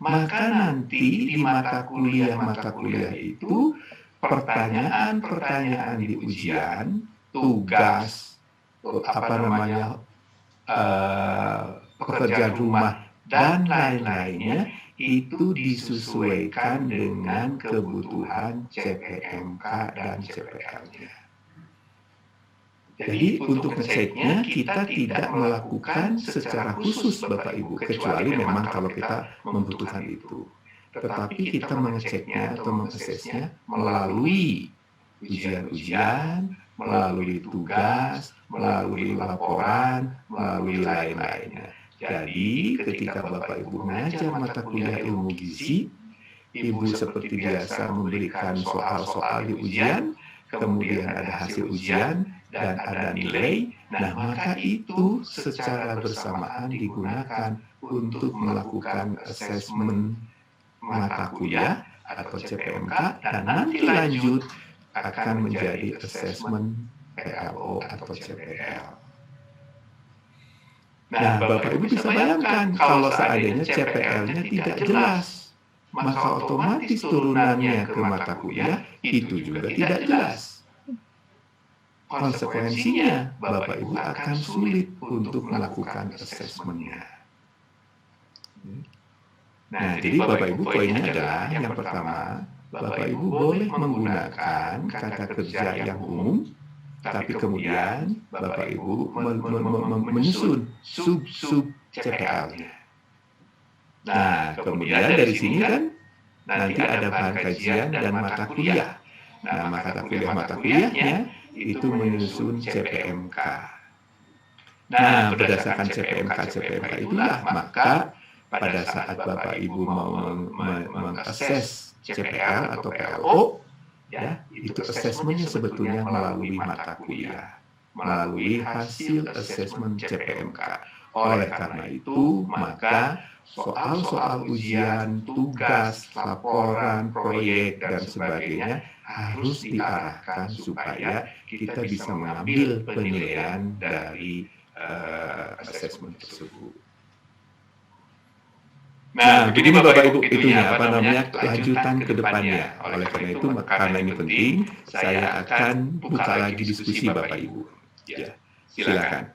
maka nanti di mata kuliah itu pertanyaan-pertanyaan di ujian, tugas, pekerjaan rumah, dan lain-lainnya itu disesuaikan dengan kebutuhan CPMK dan CPL-nya. Jadi untuk ngeceknya kita tidak melakukan secara khusus Bapak Ibu, kecuali memang kalau kita membutuhkan itu. Tetapi kita mengeceknya atau mengaksesnya melalui ujian-ujian, melalui tugas, melalui laporan, melalui lain-lainnya. Jadi ketika Bapak Ibu mengajar mata kuliah ilmu gizi, Ibu seperti biasa memberikan soal-soal di ujian, kemudian ada hasil ujian, dan ada nilai, nah maka itu secara bersamaan digunakan untuk melakukan asesmen mata kuliah atau CPMK, dan nanti lanjut akan menjadi asesmen PLO atau CPL. Nah, Bapak Ibu bisa bayangkan kalau seandainya CPL-nya tidak jelas, maka otomatis turunannya ke mata kuliah itu juga tidak jelas. Konsekuensinya, Bapak Ibu akan sulit untuk melakukan asesmennya. Nah, jadi Bapak Ibu poinnya adalah yang pertama, Bapak Ibu boleh menggunakan kata kerja yang umum, tapi kemudian Bapak Ibu menyusun sub-sub CPL-nya. Nah, kemudian dari sini kan nanti ada bahan kajian dan mata kuliah. Nah, mata kuliahnya itu menyusun CPMK. Nah, berdasarkan CPMK itulah maka pada saat Bapak Ibu mau mengakses CPL atau PLO, ya, itu asesmennya sebetulnya melalui mata kuliah, melalui hasil asesmen CPMK. Oleh karena itu, maka soal-soal ujian, tugas, laporan, proyek, dan sebagainya harus diarahkan supaya kita bisa mengambil penilaian dari asesmen tersebut. Nah, begini Bapak Ibu itunya, kelanjutan ke depannya. Oleh karena itu, karena ini penting, saya akan buka lagi diskusi Bapak Ibu. Ya, silakan.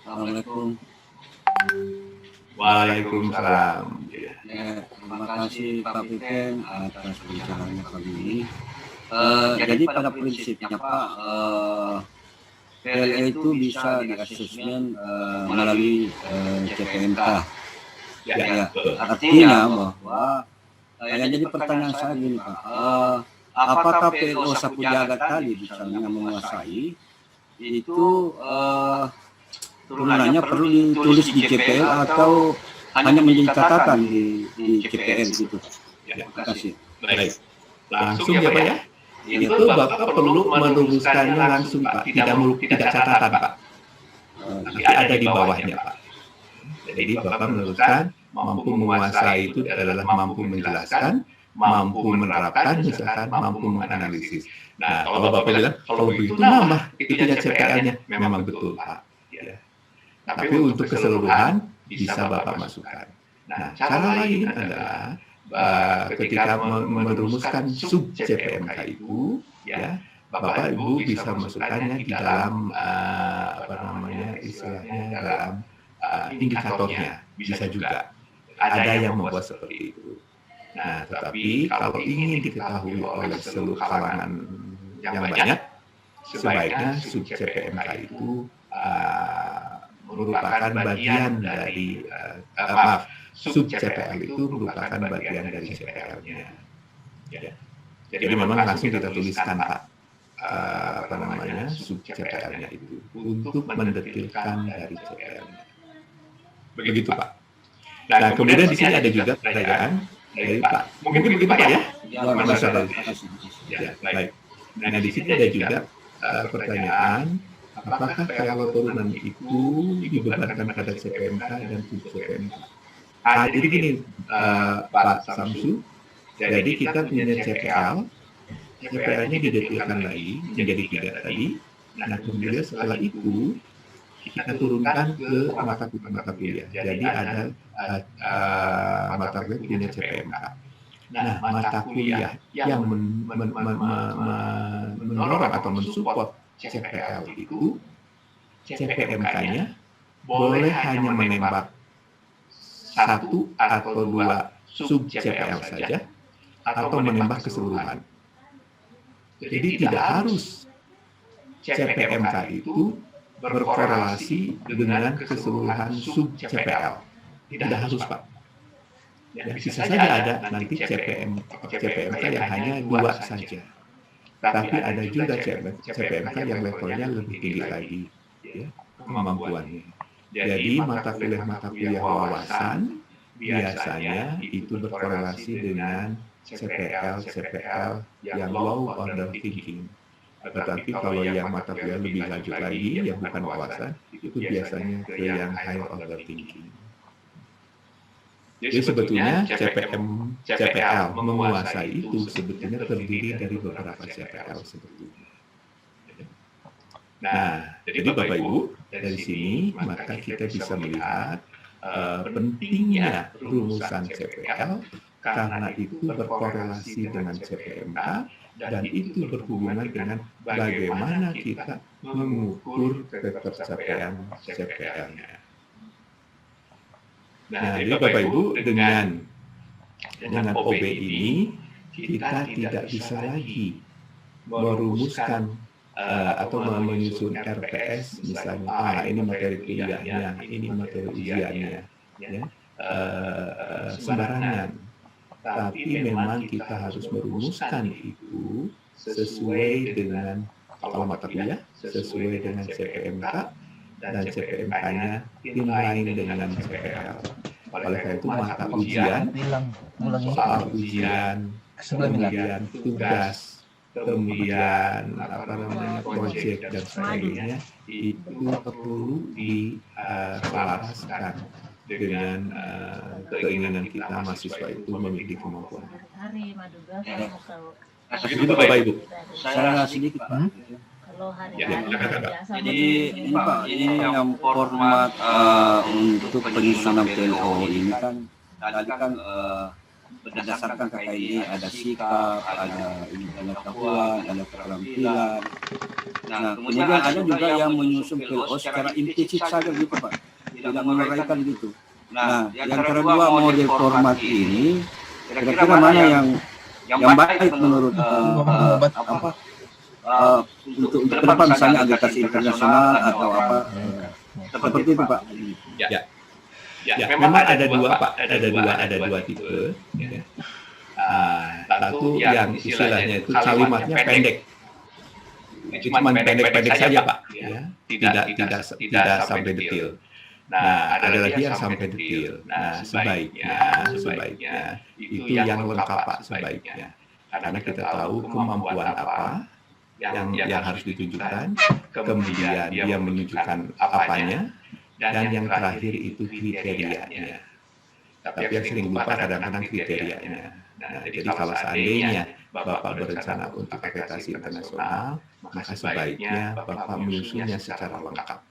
Assalamualaikum. Waalaikumsalam. Ya, terima kasih Pak Piken atas perbincangannya kali ini. Jadi pada prinsipnya Pak, PLE itu bisa diasesmen melalui CPMK. Ya, artinya bahwa jadi pertanyaan saya gini Pak, apakah PLO sapu jagat tadi misalnya menguasai itu turunannya perlu ditulis di CPL atau hanya menjadi catatan di CPL gitu? Terima kasih. Baik, langsung ya Pak ya. Itu Bapak perlu merumuskannya langsung Pak, tidak catatan Pak. Nanti ada di bawahnya Pak. Jadi Bapak meneruskan mampu menguasai itu adalah mampu menjelaskan, mampu menerapkan, misalkan mampu menganalisis. Nah, kalau Bapak bilang kalau begitu nambah itu ya CPL-nya, memang betul Pak. Ya. Tapi untuk keseluruhan bisa Bapak masukkan. Nah, cara lain adalah ketika merumuskan sub CPMK itu, ya Bapak Ibu bisa masukkannya di dalam istilahnya dalam indikatornya, bisa juga. Ada yang membuat seperti itu. Nah, tetapi kalau ingin diketahui oleh seluruh kalangan yang banyak, sebaiknya sub CPMK itu merupakan bagian dari sub CPL itu merupakan bagian dari CPL-nya. Ya. Jadi memang langsung kita tuliskan Pak sub CPL-nya itu untuk mendetilkan dari CPL-nya. Begitu Pak. Nah, kemudian di sini ada juga pertanyaan dari Pak. Mungkin begitu Pak ya? Ya, baik. Nah, di sini ada juga pertanyaan, apakah kalau turunan itu dibebankan pada CPMK dan sub CPMK? Jadi gini Pak Samsu, jadi kita punya CPL-nya didetilkan lagi menjadi 3 tadi. Nah, kemudian setelah itu kita turunkan ke mata kuliah. Jadi ada mata kuliah punya CPMK. Nah, mata kuliah yang mendorong atau mensupport CPL itu, CPMK-nya boleh hanya menembak 1 atau 2 sub CPL saja, atau menembak keseluruhan. Jadi tidak harus CPMK itu berkorelasi dengan keseluruhan sub CPL. Tidak harus Pak. Ya, bisa saja ada nanti CPMK yang hanya 2 saja. Tapi ada juga CPMK yang levelnya lebih tinggi lagi, ya, kemampuannya. Jadi mata kuliah wawasan biasanya itu berkorelasi dengan CPL yang low order thinking. Tetapi kalau yang mata kuliah lebih lanjut lagi, yang bukan wawasan, itu biasanya ke yang high order thinking. Jadi sebetulnya CPL menguasai itu sebetulnya terdiri dari beberapa CPL sebetulnya. Nah, jadi Bapak Ibu, dari sini maka kita bisa melihat pentingnya rumusan CPL karena itu berkorelasi dengan CPMK dan itu berhubungan dengan bagaimana kita mengukur ketercapaian CPL-nya. Nah, jadi Bapak Ibu dengan OB ini kita tidak bisa lagi merumuskan atau menyusun RPS misalnya, ini materi kuliahnya, ini materi ujiannya, ya, sembarangan. Tapi memang kita harus merumuskan itu sesuai dengan kalau mata kuliah, sesuai dengan CPMK, dan CPMK-nya inline dengan CPL. Oleh karena itu mata ujian, soal ujian, kemudian tugas, kemudian apa namanya proyek dan sebagainya itu perlu diselaraskan dengan keinginan kita mahasiswa itu memiliki kemampuan. Hari Madura kalau Begitu Bapak Ibu. Saya sedikit Pak. kalau hari Ya, hari silakan, Pak. biasa Jadi ini Pak, ini yang format untuk penyusunan PLO ini kan tadi kan berdasarkan KKID ada sikap, ada pengetahuan, ada keterampilan. Nah, kemudian ada juga yang menyusun PLO secara implisit saja gitu Pak, tidak menguraikan gitu. Nah, yang antara dua model format ini, kira-kira mana yang baik menurut untuk depan misalnya agregasi internasional atau apa seperti itu Pak. Ya, memang ada dua Pak, ada dua tipe. Ya. Satu yang istilahnya itu kalimatnya pendek, cuma pendek-pendek saja Pak, ya. Tidak sampai detail. Nah, ada lagi yang sampai detail. Nah, sebaiknya itu yang lengkap Pak, sebaiknya. Karena kita tahu kemampuan apa yang harus ditunjukkan, kemudian dia menunjukkan apanya, dan yang terakhir itu kriterianya. Tapi yang sering lupa kadang-kadang kriterianya. Nah, jadi kalau seandainya Bapak berencana untuk akreditasi internasional, maka sebaiknya Bapak menyusunnya secara lengkap.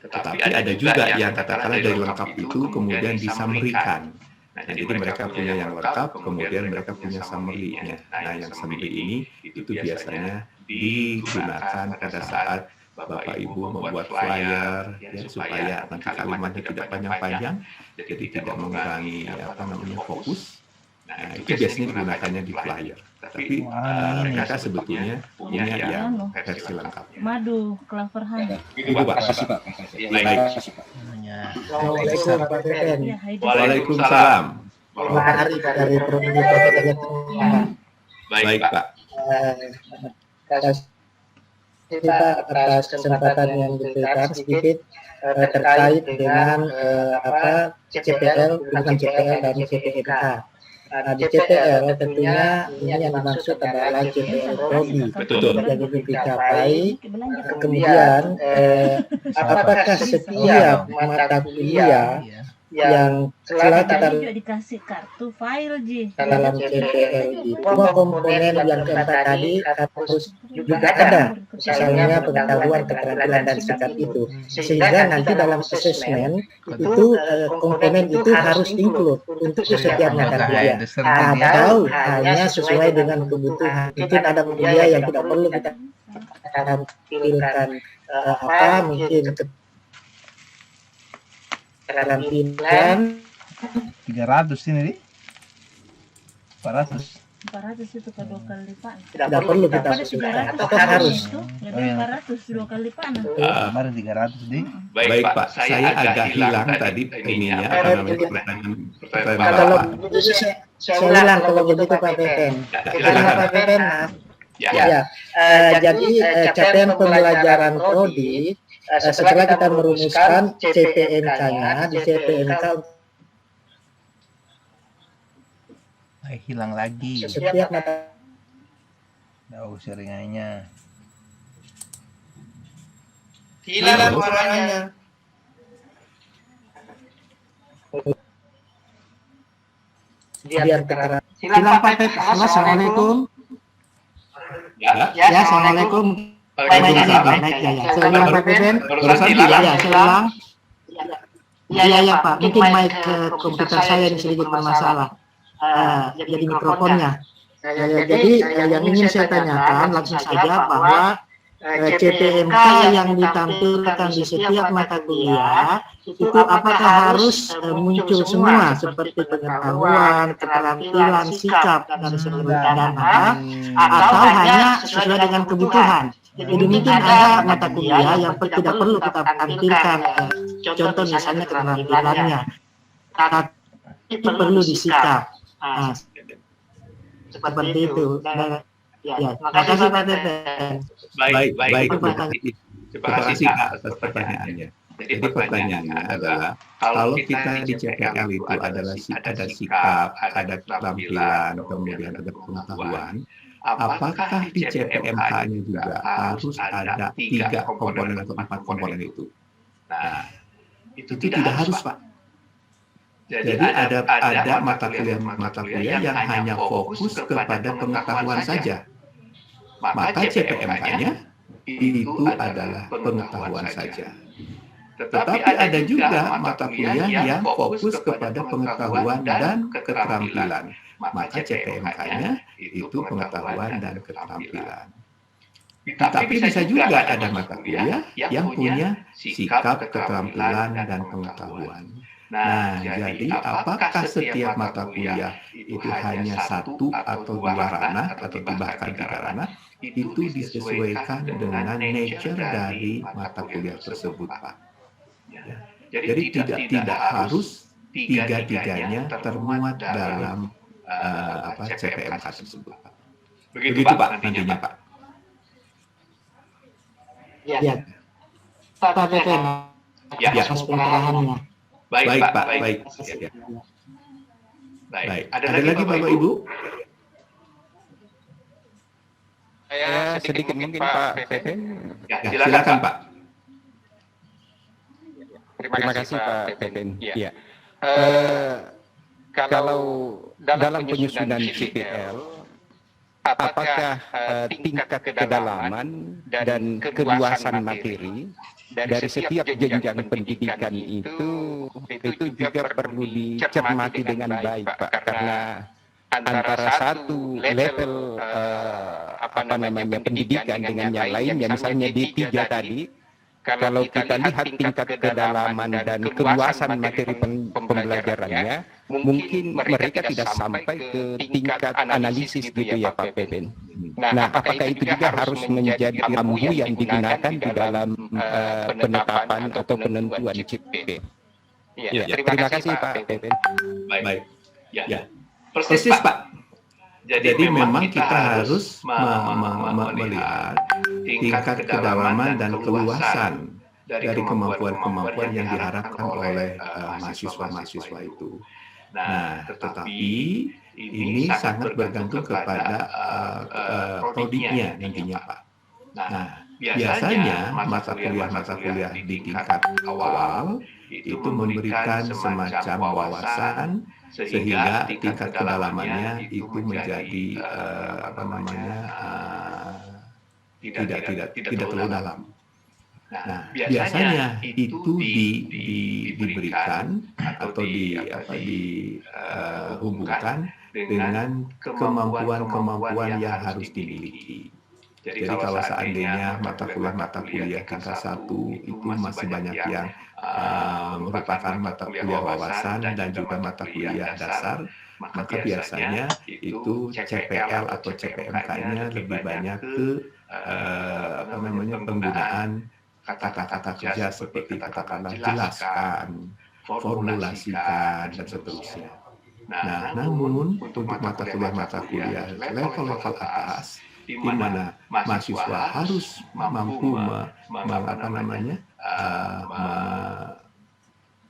Tetapi ada juga yang katakanlah dari lengkap itu kemudian disamerikan. Nah, jadi mereka punya yang lengkap, kemudian mereka punya summary-nya. Nah, yang summary ini itu biasanya digunakan pada saat Bapak Ibu membuat flyer, ya, supaya nanti kalimatnya tidak panjang-panjang, jadi tidak mengurangi fokus. Nah, itu biasanya digunakannya di flyer. Tapi mereka sebetulnya punya yang versi lengkap. madu Cloverhand. Itu Pak. Makasih Pak. Baik. Assalamualaikum Pak Teten. Ya, Haidi. Waalaikumsalam. Pak Ari dari Prodi Pertanian. Baik Pak. Kita atas kesempatan yang diberikan sedikit terkait dengan CPL, bukan CPL dan CPMK. Nah, di CPL tentunya ini yang dimaksud adalah CPL Prodi yang ingin dicapai. Kemudian apakah setiap mata kuliah yang setelah kita juga dikasih kartu file Ji. dalam CPL itu komponen yang keempat tadi harus juga ada, misalnya pengetahuan, keterampilan dan sikap itu, sehingga nanti dalam asesmen itu komponen itu harus include untuk setiap mata kuliah, atau hanya sesuai dengan kebutuhan. Mungkin ada kuliah yang tidak perlu kita tampilkan mungkin keterampilan 300 ini, 400. 400 itu kedua kali lipat. tidak perlu kita Pada sesuaikan, 300 atau harus. itu lebih 400 dua kali lipat. Kemarin 300 di. Baik Pak, saya agak hilang tadi ininya pertanyaan Kalau Bapak. begitu saya ulang kalau begitu Pak Teten. Silakan. Pak Teten, jadi capaian pembelajaran prodi setelah kita merumuskan CPMK-nya, di CPMK Hilang lagi. setiap mata Jauh seringannya. hilang suaranya. Biar terang. Silakan Pak Teten. Assalamualaikum. Ya, Ya, assalamualaikum. Baik, ya. Saya ulang Pak Teten. Barusan hilang. Ya, saya ulang. Iya Pak, mungkin mic komputer saya ini sedikit bermasalah. Jadi mikrofonnya. Jadi yang ingin saya tanyakan langsung saja bahwa CPMK yang ditampilkan di setiap mata kuliah itu apakah harus muncul semua seperti pengetahuan, keterampilan, sikap dan sebagainya, atau hanya sesuai dengan kebutuhan. Jadi mungkin ada mata kuliah yang tidak perlu kita tampilkan, contoh misalnya keterampilannya, tapi perlu disikap. Seperti itu. Ya, terima kasih Pak Teten. Baik. Terima kasih Pak atas pertanyaannya. Jadi pertanyaannya adalah, kalau kita di CPL itu adalah ada sikap, ada keterampilan, kemudian ada pengetahuan, apakah di CPMK-nya juga harus ada 3 komponen atau 4 komponen itu? Nah, itu tidak harus, Pak. Jadi ada mata kuliah yang hanya fokus kepada pengetahuan saja. Maka CPMK-nya itu adalah pengetahuan saja. Tetapi ada juga mata kuliah yang fokus kepada pengetahuan dan keterampilan. Maka CPMK-nya itu pengetahuan dan keterampilan. Tapi bisa juga ada mata kuliah yang punya sikap, keterampilan, dan pengetahuan. Nah, jadi apakah setiap mata kuliah itu hanya 1 atau 2 ranah atau bahkan 3 ranah? Itu disesuaikan dengan nature dari mata kuliah tersebut, Pak. Jadi tidak harus 3-tiganya termuat dalam CPMK tersebut, Pak. Begitu, Pak, nantinya, Pak. Ya, Pak Pepen, atas pengarahannya. Baik, Pak, baik. Ya. Baik. Ada lagi, Bapak Ibu? Saya sedikit mungkin Pak Pepen. Ya, silakan, Pak. Terima kasih Pak Pepen. Ya. Kalau dalam penyusunan CPL, apakah tingkat kedalaman dan keluasan materi dari setiap jenjang pendidikan itu juga perlu dicermati dengan baik, Pak, karena antara satu level pendidikan dengan yang lainnya, misalnya D3 tadi, kalau kita lihat tingkat kedalaman dan keluasan materi pembelajarannya, mungkin mereka tidak sampai ke tingkat analisis gitu ya Pak Pepen. Nah, apakah itu juga harus menjadi rambu yang digunakan di dalam penetapan atau penentuan CPL? Ya, terima kasih Pak Pepen. Baik. Ya. Persis, Pak. Jadi memang kita harus melihat tingkat kedalaman dan keluasan dari kemampuan-kemampuan yang diharapkan oleh mahasiswa-mahasiswa itu. Nah, tetapi ini sangat bergantung kepada prodiknya nantinya, Pak. Nah, biasanya mata kuliah di tingkat awal itu memberikan semacam wawasan sehingga tingkat kedalamannya itu menjadi tidak terlalu dalam. Nah, biasanya itu diberikan atau dihubungkan dengan kemampuan-kemampuan yang harus dimiliki. Jadi kalau seandainya mata kuliah tingkat 1 itu masih banyak yang merupakan mata kuliah wawasan dan juga mata kuliah dasar, maka biasanya itu CPL atau CPMK-nya lebih banyak ke penggunaan kata-kata kerja seperti katakanlah jelaskan, formulasikan, dan seterusnya. Nah, namun untuk mata kuliah level-level atas, di mana mahasiswa harus mampu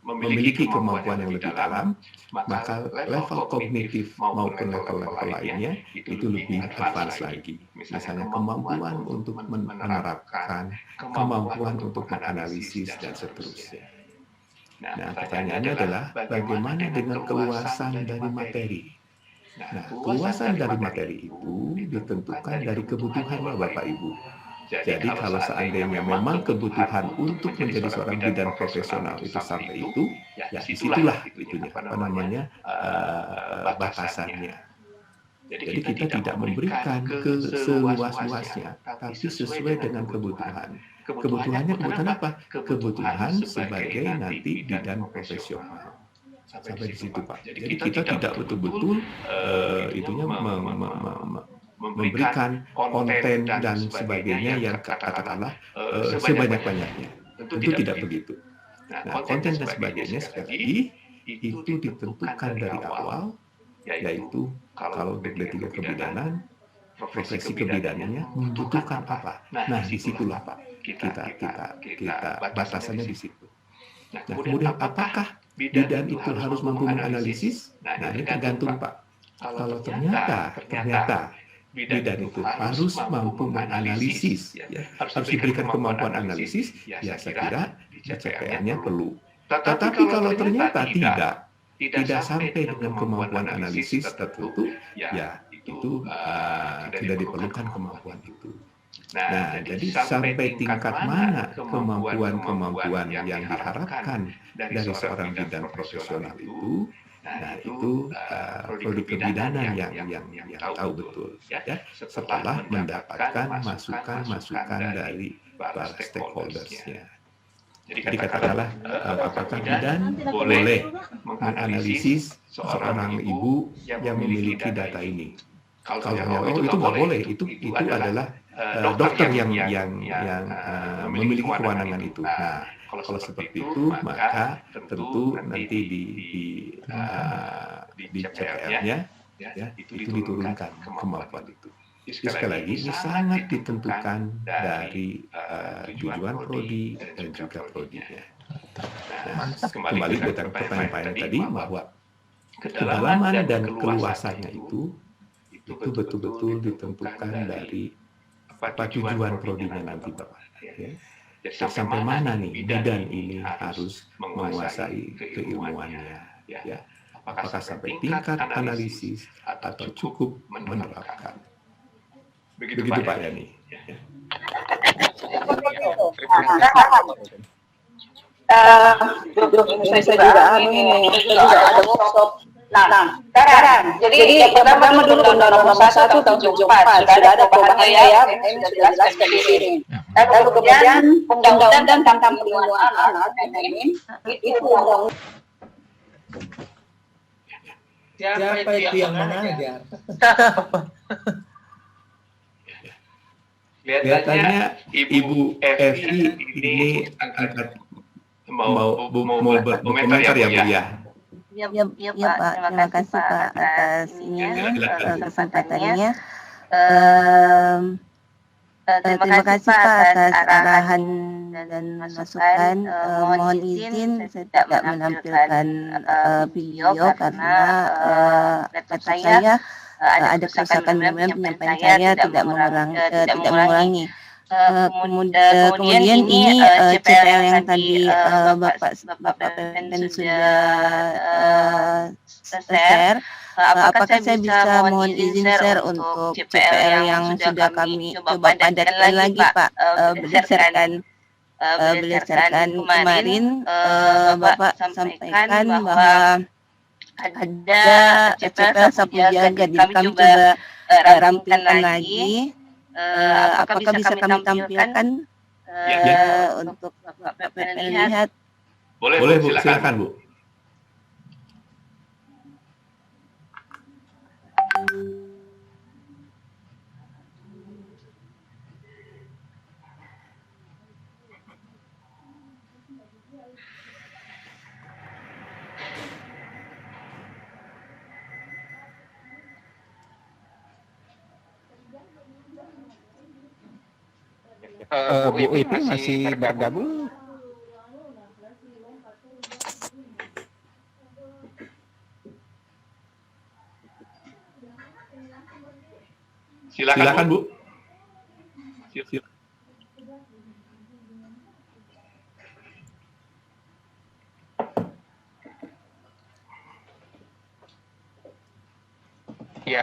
memiliki kemampuan yang lebih dalam, maka level kognitif maupun level-level lainnya itu lebih advance lagi. Misalnya kemampuan untuk menerapkan, kemampuan untuk menganalisis, dan seterusnya. Nah, pertanyaannya adalah bagaimana dengan keluasan dari materi? Nah, keluasan dari materi itu ditentukan dari kebutuhannya, Bapak Ibu. Jadi kalau seandainya memang kebutuhan untuk menjadi seorang bidan profesional itu sampai itu, ya disitulah itunya, batasannya. Jadi kita tidak memberikan seluas-luasnya, tapi sesuai dengan kebutuhan. Kebutuhannya kebutuhan apa? Kebutuhan sebagai nanti bidan profesional. Sampai di situ, Pak. Jadi kita tidak betul-betul memberikan konten dan sebagainya yang katakanlah sebanyak-banyaknya. Tentu tidak begitu. Nah, konten dan sebagainya sekali lagi itu ditentukan dari awal, yaitu kalau di D3 kebidanan, profesi kebidanannya membutuhkan apa. Nah, disitulah Pak, kita batasannya di situ. Nah, kemudian apakah bidan itu harus mampu menganalisis? Nah, ini tergantung Pak. Kalau ternyata bidan itu harus mampu menganalisis, ya, harus diberikan kemampuan analisis, ya saya kira di CPR-nya perlu. Tetapi kalau ternyata tidak sampai dengan kemampuan analisis tertentu, ya itu tidak diperlukan kemampuan itu. Nah, jadi sampai tingkat mana kemampuan-kemampuan yang diharapkan dari seorang bidan profesional itu, nah itu prodi kebidanan yang tahu betul, ya, setelah mendapatkan masukan-masukan dari para stakeholders-nya. Jadi katakanlah apakah bidan boleh menganalisis seorang ibu yang memiliki data ini? Kalau itu nggak boleh, itu adalah dokter yang memiliki kewenangan itu. Nah, kalau seperti itu maka tentu nanti di CPR-nya ya itu diturunkan kemampuan itu. Sekali lagi ini sangat ditentukan dari tujuan prodi dan juga prodinya. Nah, kembali ke pertanyaan tadi bahwa kedalaman dan keluasannya itu betul-betul ditentukan dari apa tujuan prodinya nanti Bapak. Ya. Jadi sampai mana nih bidan ini harus menguasai keilmuannya, ya. Apakah sampai tingkat analisis atau cukup menerapkan? Begitu Pak Yani. Ya. Saya juga ada workshop. Nah, sekarang, jadi yang pertama dulu Undang-Undang Nomor 1 Tahun 74 sudah ada perubahannya ya, ini sudah dijelaskan di sini. Lalu kemudian Undang-Undang tentang Perlindungan Anak ini itu undang. Siapa itu yang mengajar? Kelihatannya Ibu Evi ini mau berkomentar ya Bu ya. Ya Pak, terima kasih Pak atas kesempatannya. Terima kasih Pak atas arahan dan masukan. Mohon izin saya tidak menampilkan video karena laptop saya ada kerusakan penyampaian saya tidak mengurangi. Kemudian ini CPL yang tadi Bapak Pepen sudah share. Apakah saya bisa mohon izin share untuk CPL yang sudah kami coba padatkan lagi Pak, berdasarkan kemarin Bapak sampaikan bahwa ada CPL sapu jaga, jadi kami coba rampingkan lagi. Apakah bisa kami tampilkan untuk Bapak lihat? Boleh Bu, silakan Bu. Bu Evi masih bergabung? Silakan Bu.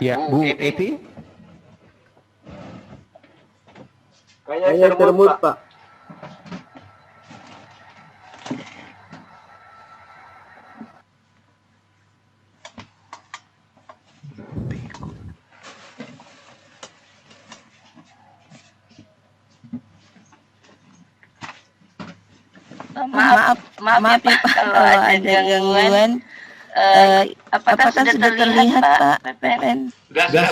Ya, Bu Evi. Kayaknya termut Pak. Maaf ya Pak kalau ada gangguan. Apakah sudah terlihat Pak Pepen?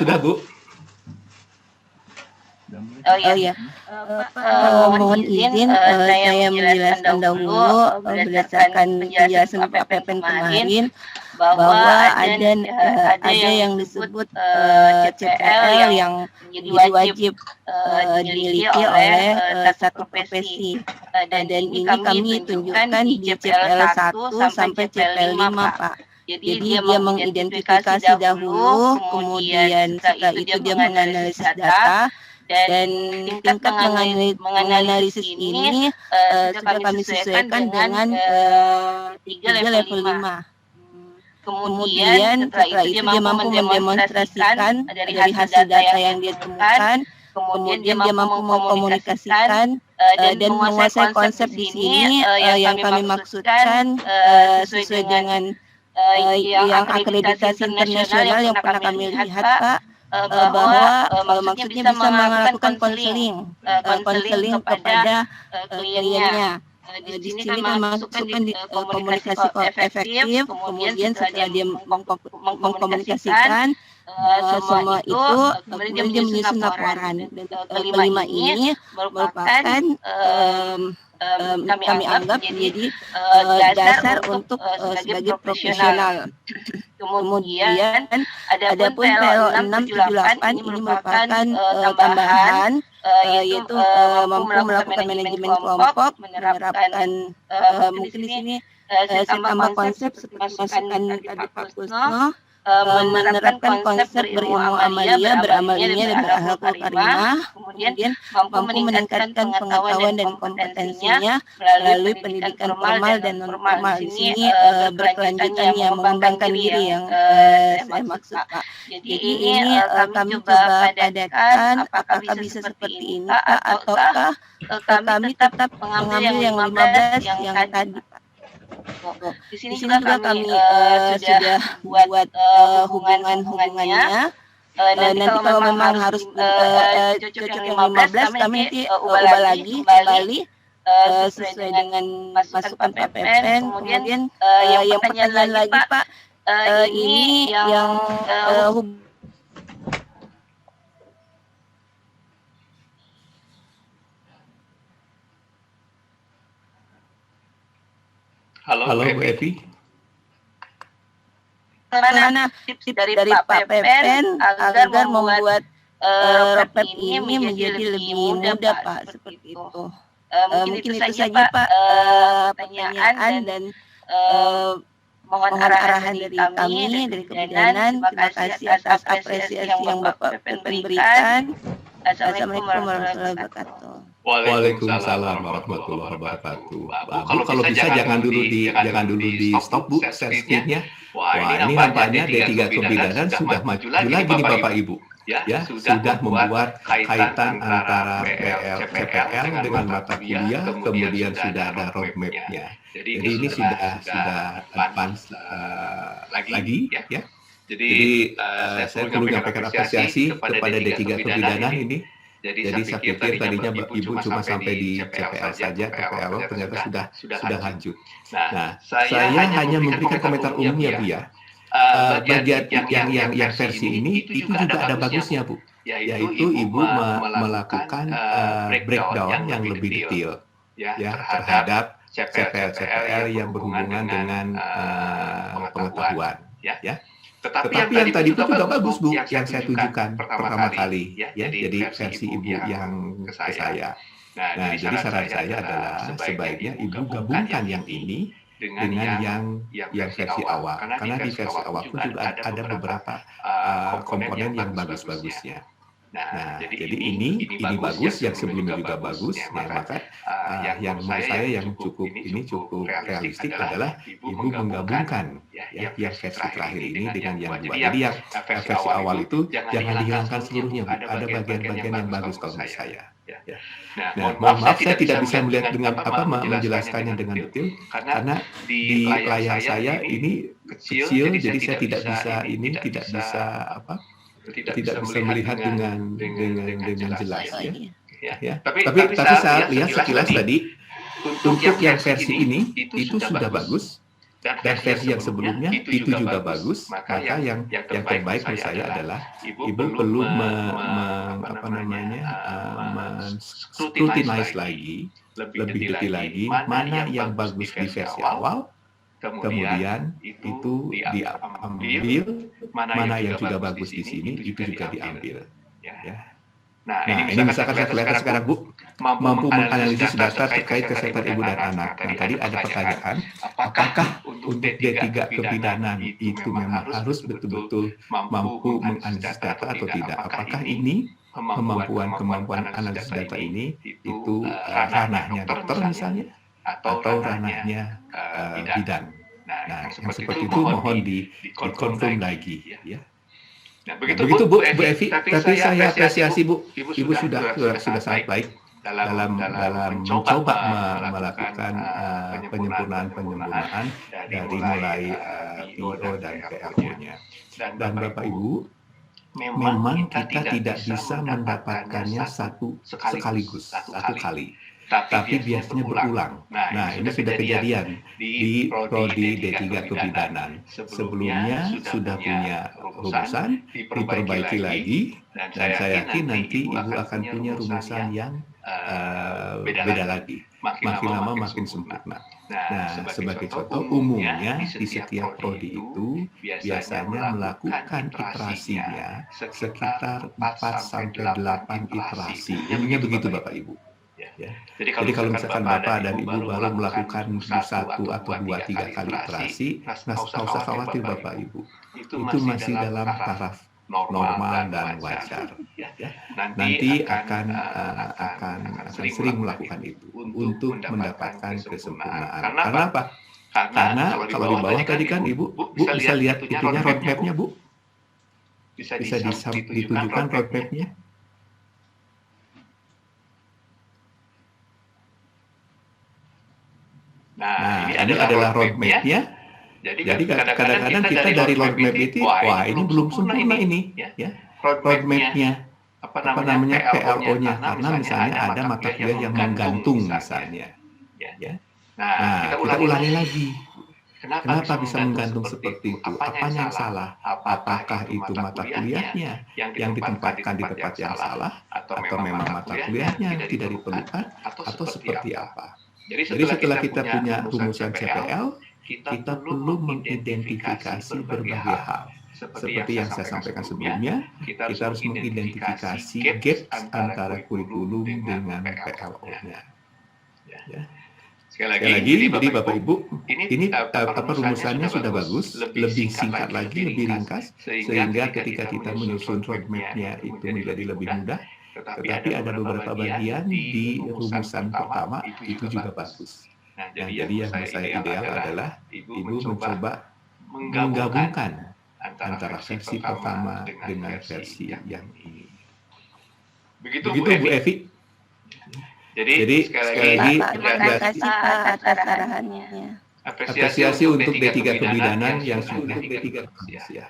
Sudah Bu. Oh iya, mohon izin saya menjelaskan dahulu berdasarkan penjelasan Pak Pepen kemarin. bahwa ada yang disebut CPL yang menjadi wajib dimiliki oleh satu profesi. Dan ini kami tunjukkan di CPL 1 sampai CPL 5, Pak. Jadi dia mengidentifikasi dahulu, kemudian setelah itu dia menganalisis data, dan tingkat menganalisis ini sudah kami sesuaikan dengan 3 level 5. Kemudian setelah itu dia mampu mendemonstrasikan dari hasil data yang dia temukan, kemudian dia mampu mengkomunikasikan dan menguasai konsep di sini yang kami maksudkan sesuai dengan yang akreditasi internasional yang pernah kami lihat, Pak, bahwa maksudnya bisa melakukan konseling kepada kliennya. Di sini kan masukkan di komunikasi efektif, kemudian setelah dia mengkomunikasikan semua itu, kemudian dia menyusun laporan. Dan kelima ini merupakan kami anggap menjadi dasar untuk sebagai profesional. Kemudian adapun PLO 678 ini merupakan tambahan, yaitu mampu melakukan manajemen kelompok, menerapkan mungkin di sini saya tambah konsep seperti masukan tadi Pak Kusno, menerapkan konsep berilmu amalia, beramal ilmiah dan berakhlakul karimah, kemudian mampu meningkatkan pengetahuan dan kompetensinya melalui pendidikan formal dan non formal. Di sini berkelanjutan yang mengembangkan diri yang saya maksud, Pak. Jadi ini kami coba padatkan apakah bisa seperti ini, Pak, ataukah kami tetap mengambil yang 15 yang tadi, Pak. Di sini juga kami sudah buat hubungannya. Nanti kalau memang harus cocok yang 15, kami nanti ubah lagi kembali sesuai dengan masukan Pak Pepen. Kemudian yang pertanyaan lagi, Pak, ini yang Halo Bu Evi. Mana tips dari Pak Pepen agar membuat roadmap ini menjadi lebih mudah, Pak, seperti itu. Mungkin itu saja, Pak, pertanyaan dan mohon arahan dari kami, dari kebijakan. Terima kasih atas apresiasi yang Bapak Pepen berikan. Assalamualaikum warahmatullahi wabarakatuh. Waalaikumsalam warahmatullahi wabarakatuh. Bu, kalau bisa jangan dulu di stop, Bu, share screen-nya. Wah, ini nampaknya D3 Kebidanan sudah maju lagi nih Bapak Ibu. Ya, sudah membuat kaitan antara CPL dengan mata kuliah, kemudian sudah ada roadmap-nya. Jadi ini sudah advance lagi, ya. Jadi saya perlu menyampaikan apresiasi kepada D3 Kebidanan ini. Jadi saya pikir tadinya Ibu cuma sampai di CPL saja, PPLO ternyata sudah lanjut. Nah, saya hanya memberikan komentar umumnya, Bu, ya. Bagian yang versi ini itu juga ada bagusnya, Bu. Yaitu Ibu melakukan breakdown yang lebih detail ya terhadap CPL yang berhubungan dengan pengetahuan, ya. Tetapi yang tadi itu juga bagus, Bu, yang saya tunjukkan pertama kali, ya. Jadi versi Ibu yang ke saya. Nah, jadi saran saya adalah sebaiknya Ibu gabungkan yang ini dengan yang versi awal. Karena di versi awal pun juga ada beberapa komponen yang bagus-bagusnya. Nah, jadi ini bagus, yang sebelumnya juga bagus. Nah, maka yang menurut saya yang cukup realistik adalah Ibu menggabungkan yang versi terakhir ini dengan yang dua. Jadi yang versi awal itu jangan dihilangkan seluruhnya, Bu. Ada bagian-bagian yang bagus kalau menurut saya. Nah, mohon maaf saya tidak bisa melihat dengan menjelaskannya dengan detail karena di layar saya ini kecil, jadi saya tidak bisa melihat dengan jelas, ya. Tapi saya lihat sekilas tadi untuk yang versi ini itu sudah bagus dan versi yang sebelumnya itu juga bagus. Maka yang terbaik menurut saya adalah Ibu perlu scrutinize lagi, lebih detail lagi mana yang bagus di versi awal, kemudian itu diambil, mana yang juga bagus di sini itu juga diambil. Ya. Nah, ini misalkan saya kelihatan sekarang Bu mampu menganalisis data terkait kesehatan ibu dan anak. Nah, tadi ada pertanyaan, apakah untuk D3 kebidanan itu memang harus betul-betul mampu menganalisis data atau tidak? Apakah ini kemampuan analisis data ini itu ranahnya dokter misalnya atau ranahnya bidan? Nah, yang seperti itu mohon dikonfirm lagi ya. Nah, begitu Bu Evi, tapi saya apresiasi Bu, Ibu sudah sangat baik dalam mencoba melakukan penyempurnaan dari mulai PO dan PLO-nya. Dan Bapak Ibu, memang kita tidak bisa mendapatkannya satu kali. Tapi biasanya berulang. Nah, ini sudah kejadian di prodi D3 kebidanan. Sebelumnya sudah punya rumusan, diperbaiki lagi, dan saya yakin nanti Ibu akan punya rumusan yang beda lagi. Makin lama makin sempurna. Nah, sebagai contoh, umumnya di setiap prodi itu biasanya melakukan iterasinya sekitar 4-8 iterasi. Umumnya begitu Bapak Ibu. Ya. Jadi kalau misalkan Bapak dan Ibu baru melakukan 1 atau 2, 3 kali iterasi, nggak usah khawatir Bapak Ibu. Itu masih dalam taraf normal dan wajar. Ya. Nanti akan sering melakukan itu untuk mendapatkan kesempurnaan. Karena apa? Karena kalau di bawah tadi kan Ibu bisa lihat itunya roadmap-nya Bu. Bisa ditunjukkan roadmap-nya. Nah, ini adalah roadmap-nya. Jadi kadang-kadang kita dari roadmap itu, wah ini belum sempurna ini, ya. Roadmap-nya, apa namanya PLO-nya, karena misalnya ada mata kuliah yang menggantung misalnya. Ya. Nah, kita ulangi lagi. Kenapa bisa menggantung seperti itu? Apanya yang salah? Apakah itu mata kuliahnya yang ditempatkan di tempat yang salah, atau memang mata kuliahnya yang tidak diperlukan, atau seperti apa? Jadi setelah kita punya rumusan CPL, kita perlu mengidentifikasi berbagai hal. Seperti yang saya sampaikan sebelumnya, kita harus mengidentifikasi gap antara kurikulum dengan PLO-nya. Ya. Sekali lagi, jadi Bapak Ibu, ini rumusannya sudah bagus, lebih singkat lagi, lebih ringkas, sehingga ketika kita menyusun roadmap-nya itu menjadi lebih mudah. Tetapi ada beberapa bagian di rumusan pertama itu juga bagus. Nah, jadi yang saya ideal adalah Ibu mencoba menggabungkan antara versi pertama dengan versi yang ini. Begitu Bu Evi. Jadi sekali lagi apresiasi untuk D3 kebidanan yang sudah D3 ya.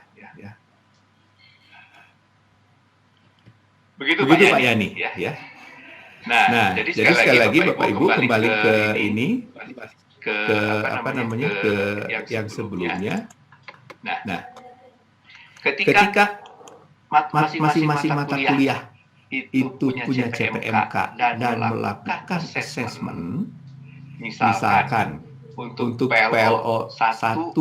Begitu Pak Yani, ya. Nah, jadi sekali lagi Bapak Ibu kembali ke ini, ke yang sebelumnya. Nah, ketika masing-masing mata kuliah itu punya CPMK dan melakukan assessment, misalkan untuk PLO 1.1,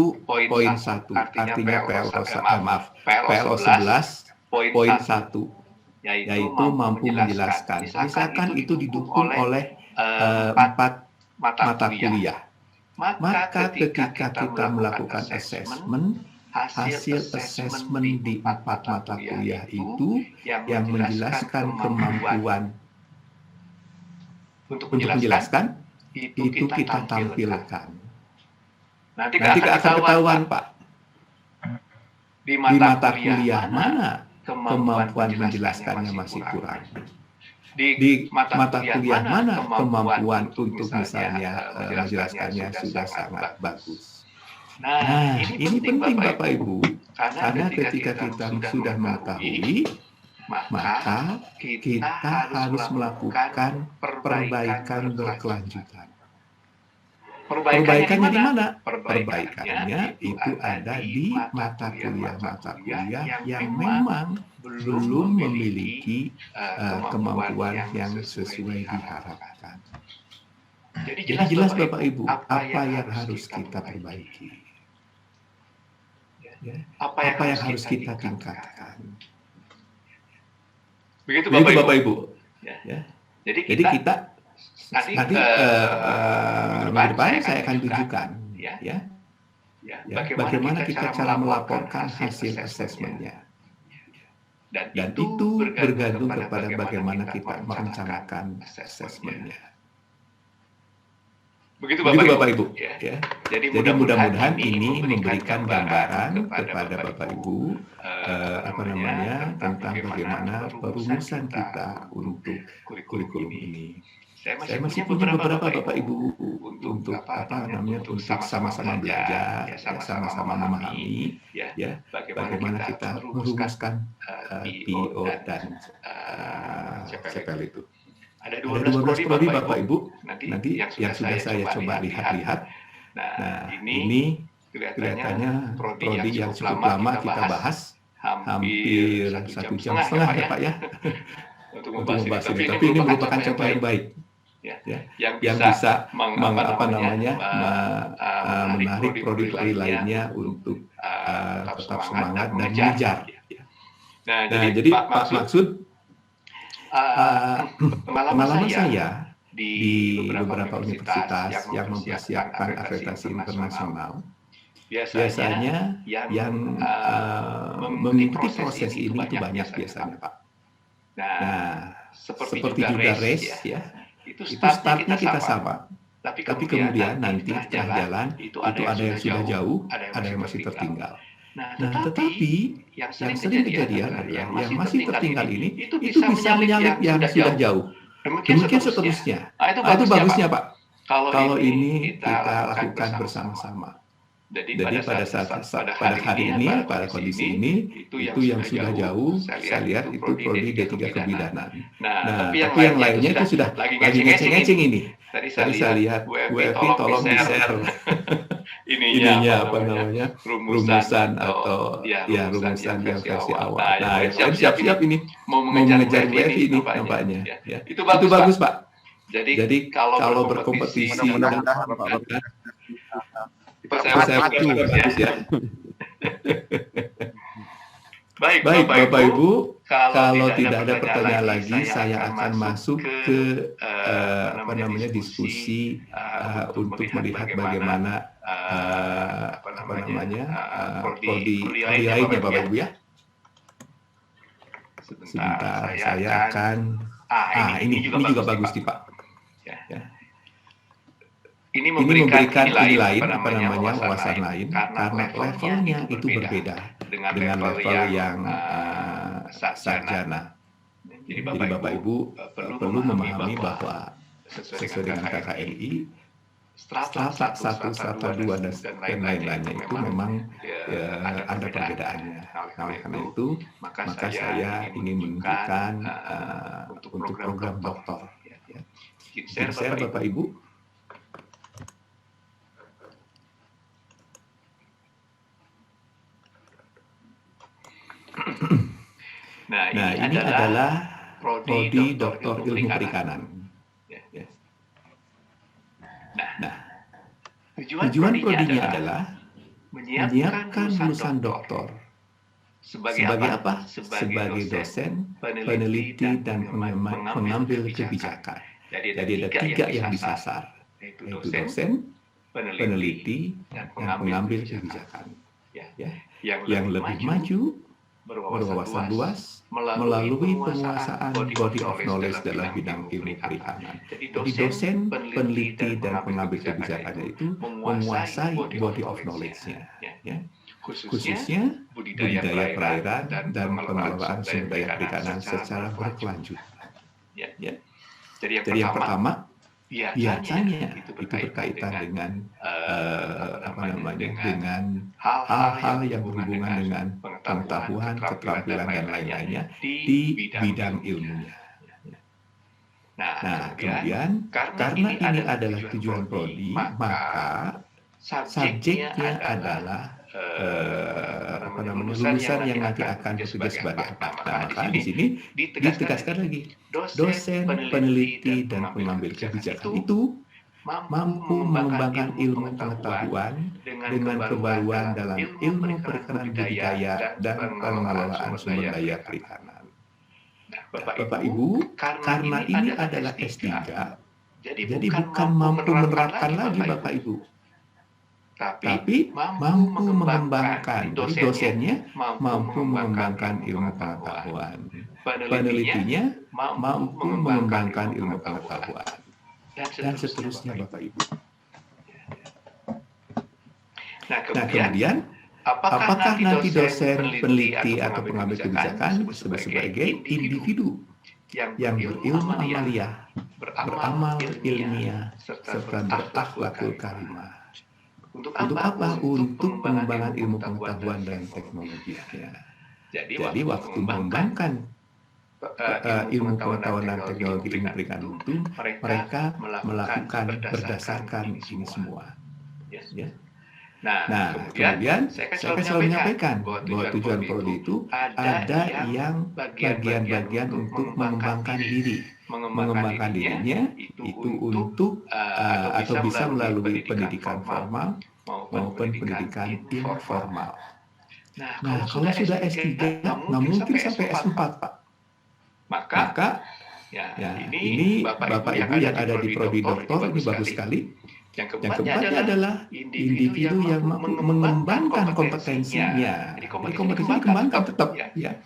artinya PLO 11.1. Yaitu mampu menjelaskan. Misalkan itu didukung oleh 4 mata kuliah. Maka ketika kita melakukan assessment, hasil assessment di 4 mata kuliah itu yang menjelaskan kemampuan untuk menjelaskan, itu kita tampilkan. Nanti akan ketahuan Pak, di mata kuliah mana kemampuan menjelaskannya masih kurang. Di mata kuliah mana kemampuan untuk misalnya menjelaskannya sudah sangat bagus. Nah, ini penting Bapak Ibu, karena ketika kita sudah mengetahui, maka kita harus melakukan perbaikan berkelanjutan. Perbaikannya di mana? Perbaikannya itu ada di mata kuliah yang memang belum memiliki kemampuan yang sesuai diharapkan. Jadi jelas Bapak Ibu, apa yang harus kita perbaiki? Ya, apa yang harus kita tingkatkan? Begitu Bapak Ibu. Ya. Jadi kita nanti minggu depan saya akan tunjukkan ya bagaimana kita cara melaporkan hasil asesmennya. Dan itu bergantung kepada bagaimana kita merencanakan asesmennya. Begitu Bapak Ibu. Ya. Jadi mudah-mudahan ini memberikan gambaran kepada Bapak Ibu tentang bagaimana perumusan kita untuk kurikulum ini. Saya masih punya beberapa Bapak Ibu untuk untuk sama-sama belajar, sama-sama memahami bagaimana kita merumuskan PO dan CPL itu. Ada 12 prodi Bapak Ibu, nanti yang sudah saya coba lihat-lihat. Nah, ini kelihatannya prodi yang cukup lama kita bahas, hampir 1,5 jam ya Pak ya, untuk membahas ini. Tapi ini merupakan contoh yang baik, yang bisa menarik prodi-prodi lainnya untuk tetap semangat dan mengejar. Nah, jadi Pak Maksud, pengalaman saya di beberapa universitas yang mempersiapkan akreditasi internasional, biasanya yang mengikuti proses ini itu banyak biasanya Pak. Nah, seperti juga race ya, itu startnya kita sama, tapi kemudian nanti tengah jalan itu ada yang sudah jauh, ada yang masih tertinggal. Nah, tetapi yang sering kejadian adalah yang masih tertinggal ini itu bisa menyalip yang sudah jauh. Demikian seterusnya. Itu bagusnya Pak. Kalau ini kita lakukan bersama-sama. Jadi pada hari ini, pada kondisi ini, itu yang sudah jauh, saya lihat itu prodi D3 kebidanan. Nah, tapi yang lainnya itu sudah lagi ngeceng-ngeceng ini. Tadi saya lihat Bu Evi tolong di-share ininya rumusan atau rumusan yang versi awal. Nah, siap-siap ini mau mengejar Bu Evi ini nampaknya. Itu bagus Pak. Jadi kalau berkompetisi mudah-mudahan saya bagus ya. Baik Bapak Ibu, kalau tidak ada pertanyaan lagi, saya akan masuk ke diskusi untuk melihat bagaimana prodi lainnya Bapak Ibu ya. Sebentar, saya akan ini juga bagus nih Pak. Ini memberikan ini lain, wawasan lain, karena levelnya itu berbeda dengan level yang sarjana. Jadi Bapak Ibu perlu memahami bahwa sesuai dengan KKNI, strata 1, strata 2, dan lain-lainnya itu memang ada perbedaannya. Nah, oleh karena itu, maka saya ingin menunjukkan untuk program doktor. Share Bapak Ibu. Nah, ini adalah prodi doktor ilmu perikanan. Nah, tujuan prodinya adalah menyiapkan lulusan doktor sebagai apa? Sebagai dosen, peneliti, dan pengambil kebijakan. Jadi ada 3 yang disasar, yaitu dosen, peneliti, dan pengambil kebijakan. Yang lebih maju, berwawasan luas, melalui penguasaan body of knowledge dalam bidang ilmu perikanan. Jadi dosen, peneliti, dan pengambil kebijakannya itu menguasai body of knowledge-nya, khususnya budidaya perairan dan pengelolaan sumber daya perikanan secara berkelanjutan. Jadi yang pertama, biasanya itu berkaitan dengan dengan hal-hal yang berhubungan dengan pengetahuan, keterampilan, dan lain-lainnya di bidang ilmunya. Nah, kemudian karena ini adalah tujuan prodi, maka subjeknya adalah lulusan yang nanti akan bertugas sebagai apa. Nah, maka di sini ditegaskan lagi, dosen, peneliti, dan pengambil kebijakan itu mampu mengembangkan ilmu pengetahuan dengan kebaruan dalam ilmu perikanan budidaya dan pengelolaan sumber daya perikanan. Bapak Ibu, karena ini adalah S3, jadi bukan mampu menerapkan lagi Bapak Ibu, tapi mampu mengembangkan. Jadi dosennya mampu mengembangkan ilmu pengetahuan, penelitinya mampu mengembangkan ilmu pengetahuan, dan seterusnya Bapak Ibu. Nah kemudian, apakah nanti dosen, peneliti, atau pengambil kebijakan sebagai individu yang berilmu amalia, beramal ilmiah, serta berakhlakul karimah? Untuk apa? Untuk pengembangan ilmu pengetahuan dan teknologinya. Jadi waktu mengembangkan ilmu pengetahuan dan teknologi ilmu perikanan itu, mereka melakukan berdasarkan ini semua. Ya. Nah, kemudian saya selalu menyampaikan bahwa tujuan prodi itu ada yang bagian-bagian untuk mengembangkan diri. Mengembangkan dirinya itu untuk atau bisa melalui pendidikan formal maupun pendidikan informal. Nah, kalau sudah S3, nggak mungkin sampai S4, Pak. Maka ini Bapak Ibu yang ada di prodi doktor, ini bagus sekali. Yang keempatnya adalah individu yang mengembangkan kompetensinya. Jadi kompetensinya dikembangkan tetap, ya.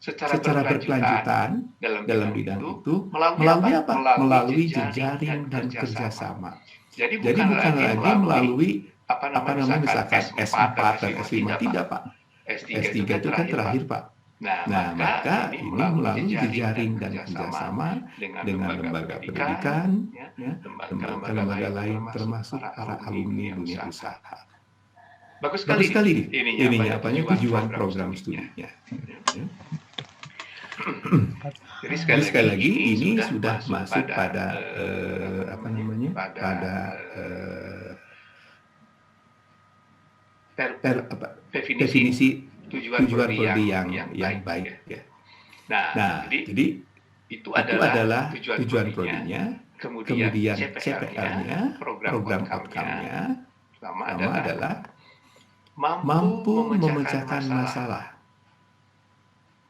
Secara berkelanjutan dalam bidang itu melalui apa? Melalui jejaring dan kerjasama. Jadi bukan lagi melalui misalkan S4 dan S5, tidak Pak. S3 itu kan terakhir Pak. Nah, maka ini melalui jejaring dan kerjasama dengan lembaga pendidikan, lembaga lain termasuk para alumni dunia usaha. Bagus sekali ininya tujuan program studinya. Jadi sekali lagi ini sudah masuk pada definisi tujuan prodi yang baik ya. Nah, jadi itu adalah tujuan prodinya, kemudian CPL-nya, program outcome-nya, pertama adalah mampu memecahkan masalah.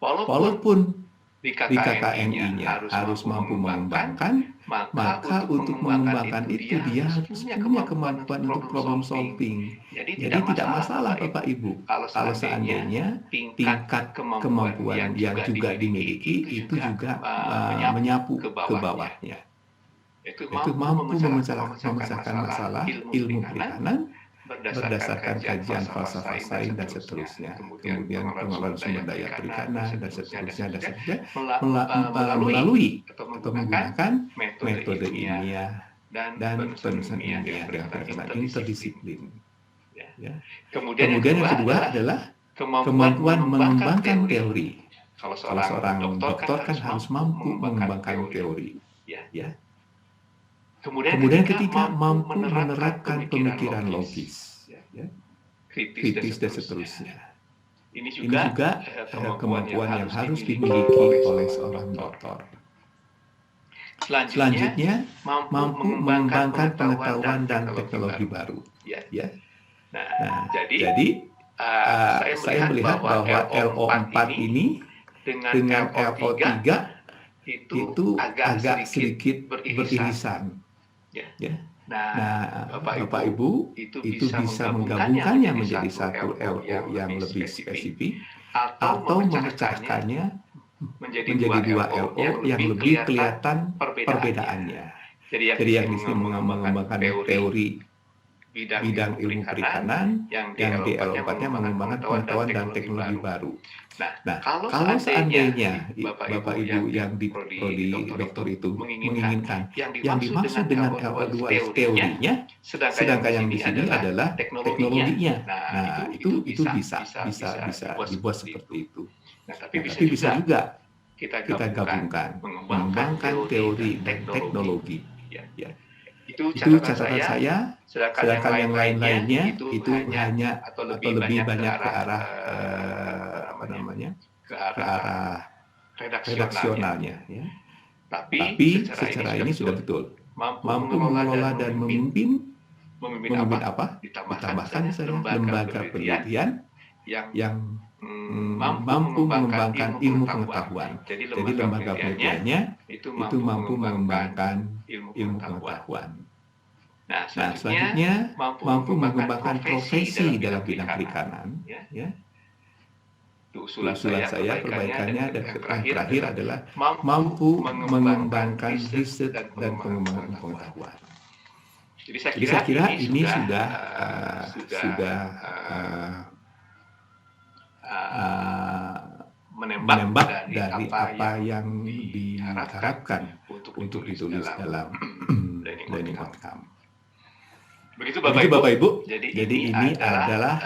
Walaupun di KKNI-nya harus mampu mengembangkan, maka untuk mengembangkan itu dia harus punya kemampuan untuk problem solving. Jadi tidak masalah Bapak Ibu kalau seandainya tingkat kemampuan yang juga dimiliki itu juga menyapu ke bawahnya. Itu mampu memecahkan masalah ilmu perikanan berdasarkan kajian falsafah sains dan seterusnya, kemudian pengelolaan sumber daya perikanan dan seterusnya melalui atau menggunakan metode ilmiah dan penulisan ilmiah dengan pendekatan interdisiplin. Ya. Kemudian yang kedua adalah kemampuan mengembangkan teori. Kalau seorang doktor kan harus mampu mengembangkan teori. Ya. Kemudian ketiga, mampu menerapkan pemikiran logis, ya, kritis dan seterusnya. Ini juga kemampuan yang harus dimiliki oleh seorang doktor. Selanjutnya, mampu mengembangkan pengetahuan dan teknologi baru. Ya. Nah, jadi saya melihat bahwa LO4 ini dengan LO3 itu agak sedikit beririsan. Ya. Nah, Bapak Ibu itu bisa menggabungkannya menjadi satu LO yang lebih spesifik atau memecahkannya menjadi dua LO yang lebih kelihatan perbedaannya. Jadi yang di sini mengembangkan teori bidang ilmu perikanan, yang di LO4-nya mengembangkan pengetahuan dan teknologi baru. Nah, kalau seandainya Bapak Ibu yang di prodi doktor itu menginginkan yang dimaksud dengan LO2 teorinya, sedangkan yang di sini adalah teknologinya. Nah, itu bisa dibuat seperti itu. Tapi bisa juga kita gabungkan, mengembangkan teori dan teknologi. Ya. Itu catatan saya. Sedangkan yang lain-lainnya itu hanya atau lebih banyak ke arah ke arah redaksionalnya. Ya. Tapi secara ini sudah betul mampu mengelola dan memimpin apa? Ditambahkan saya lembaga penelitian yang mampu mengembangkan ilmu pengetahuan. Jadi lembaga penelitiannya itu mampu mengembangkan ilmu pengetahuan. Nah, selanjutnya mampu mengembangkan profesi dalam bidang perikanan. Ya. Usulan saya perbaikannya dan terakhir adalah mampu mengembangkan riset dan pengembangan pengetahuan. Jadi saya kira ini sudah menembak dari apa yang diharapkan untuk ditulis dalam learning outcome. Begitu Bapak Ibu. Jadi ini adalah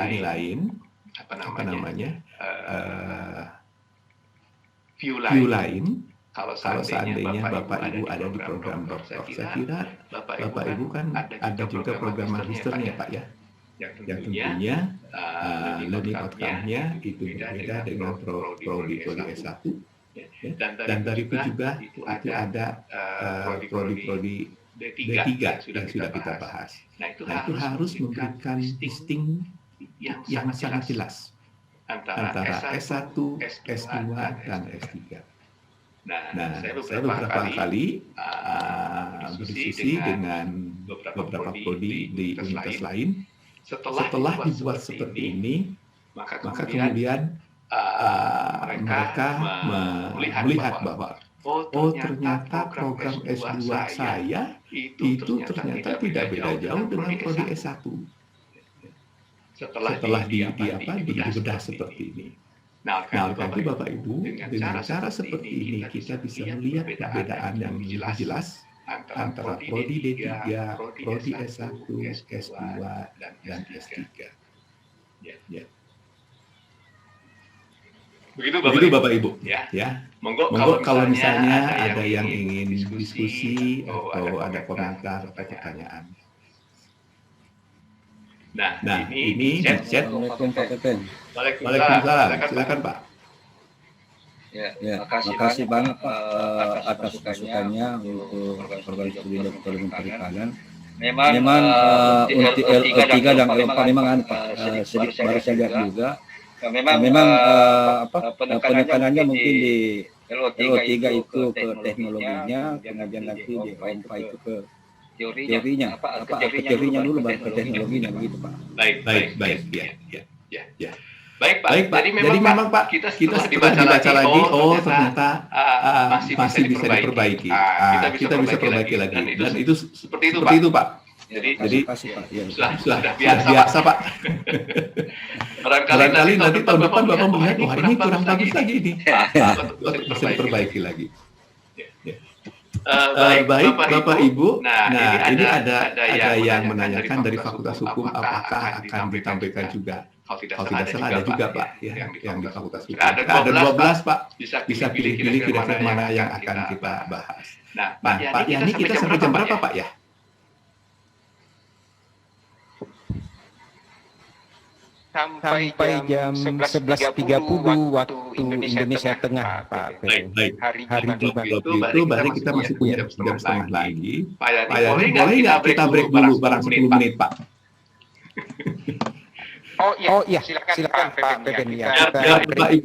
ini lain apa namanya view lain. Kalau seandainya Bapak Ibu ada di program doktor, saya kira Bapak Ibu kan ada juga program magisternya Pak ya, yang tentunya learning outcome-nya itu berbeda dengan prodi S1, dan dari itu juga itu ada prodi D3 yang sudah kita bahas. Nah itu harus memberikan distinct yang sangat jelas antara S1, S2, dan S3. Nah, saya beberapa kali berdiskusi dengan beberapa prodi di universitas lain. Setelah dibuat seperti ini, maka kemudian mereka melihat bahwa ternyata program S2 saya itu ternyata tidak beda jauh dengan prodi S1. Setelah dibedah seperti ini. Nah, karena itu Bapak Ibu, dengan cara seperti ini kita bisa melihat perbedaan yang jelas antara prodi D3, prodi S1, S2, dan S3. Ya. Begitu Bapak Ibu. Ya. Monggo kalau misalnya ada yang ingin diskusi atau ada komentar atau pertanyaan. Nah, ini chat. Assalamualaikum Pak Pepen. Waalaikumsalam. Silakan Pak. Ya, makasih banget Pak atas masukannya untuk program studi dokter ilmu perikanan. Memang untuk L3 dan L4 memang sedikit baru saya lihat juga. Memang penekanannya mungkin di L3 itu ke teknologinya, kemudian nanti di L4 itu ke teorinya, teorinya dulu baru ke teknologinya begitu Pak. Baik ya. Baik Pak. Jadi memang Pak kita setelah dibaca lagi, ternyata masih bisa diperbaiki. Kita bisa perbaiki lagi. Dan itu seperti itu Pak. Jadi sudah biasa Pak. Barangkali nanti tahun depan Bapak melihat, wah ini kurang bagus lagi ini. Bisa diperbaiki lagi. Baik Bapak Ibu. Nah ini ada yang menanyakan dari Fakultas Hukum apakah akan ditampilkan juga. Kalau tidak salah ada juga Pak ya, yang di Fakultas Hukum. Ada 12 Pak. Bisa pilih-pilih kira-kira mana yang akan kita bahas. Nah Pak Yani kita sampai jam berapa Pak ya? Sampai jam 11.30 waktu Indonesia Tengah, Pak. Baik. Hari Jumat itu berarti kita masih punya jam setengah lagi. Pak Yani, boleh nggak kita break dulu barang 10 menit, Pak? Oh iya, silakan Pak Pepen ya. Bapak Ibu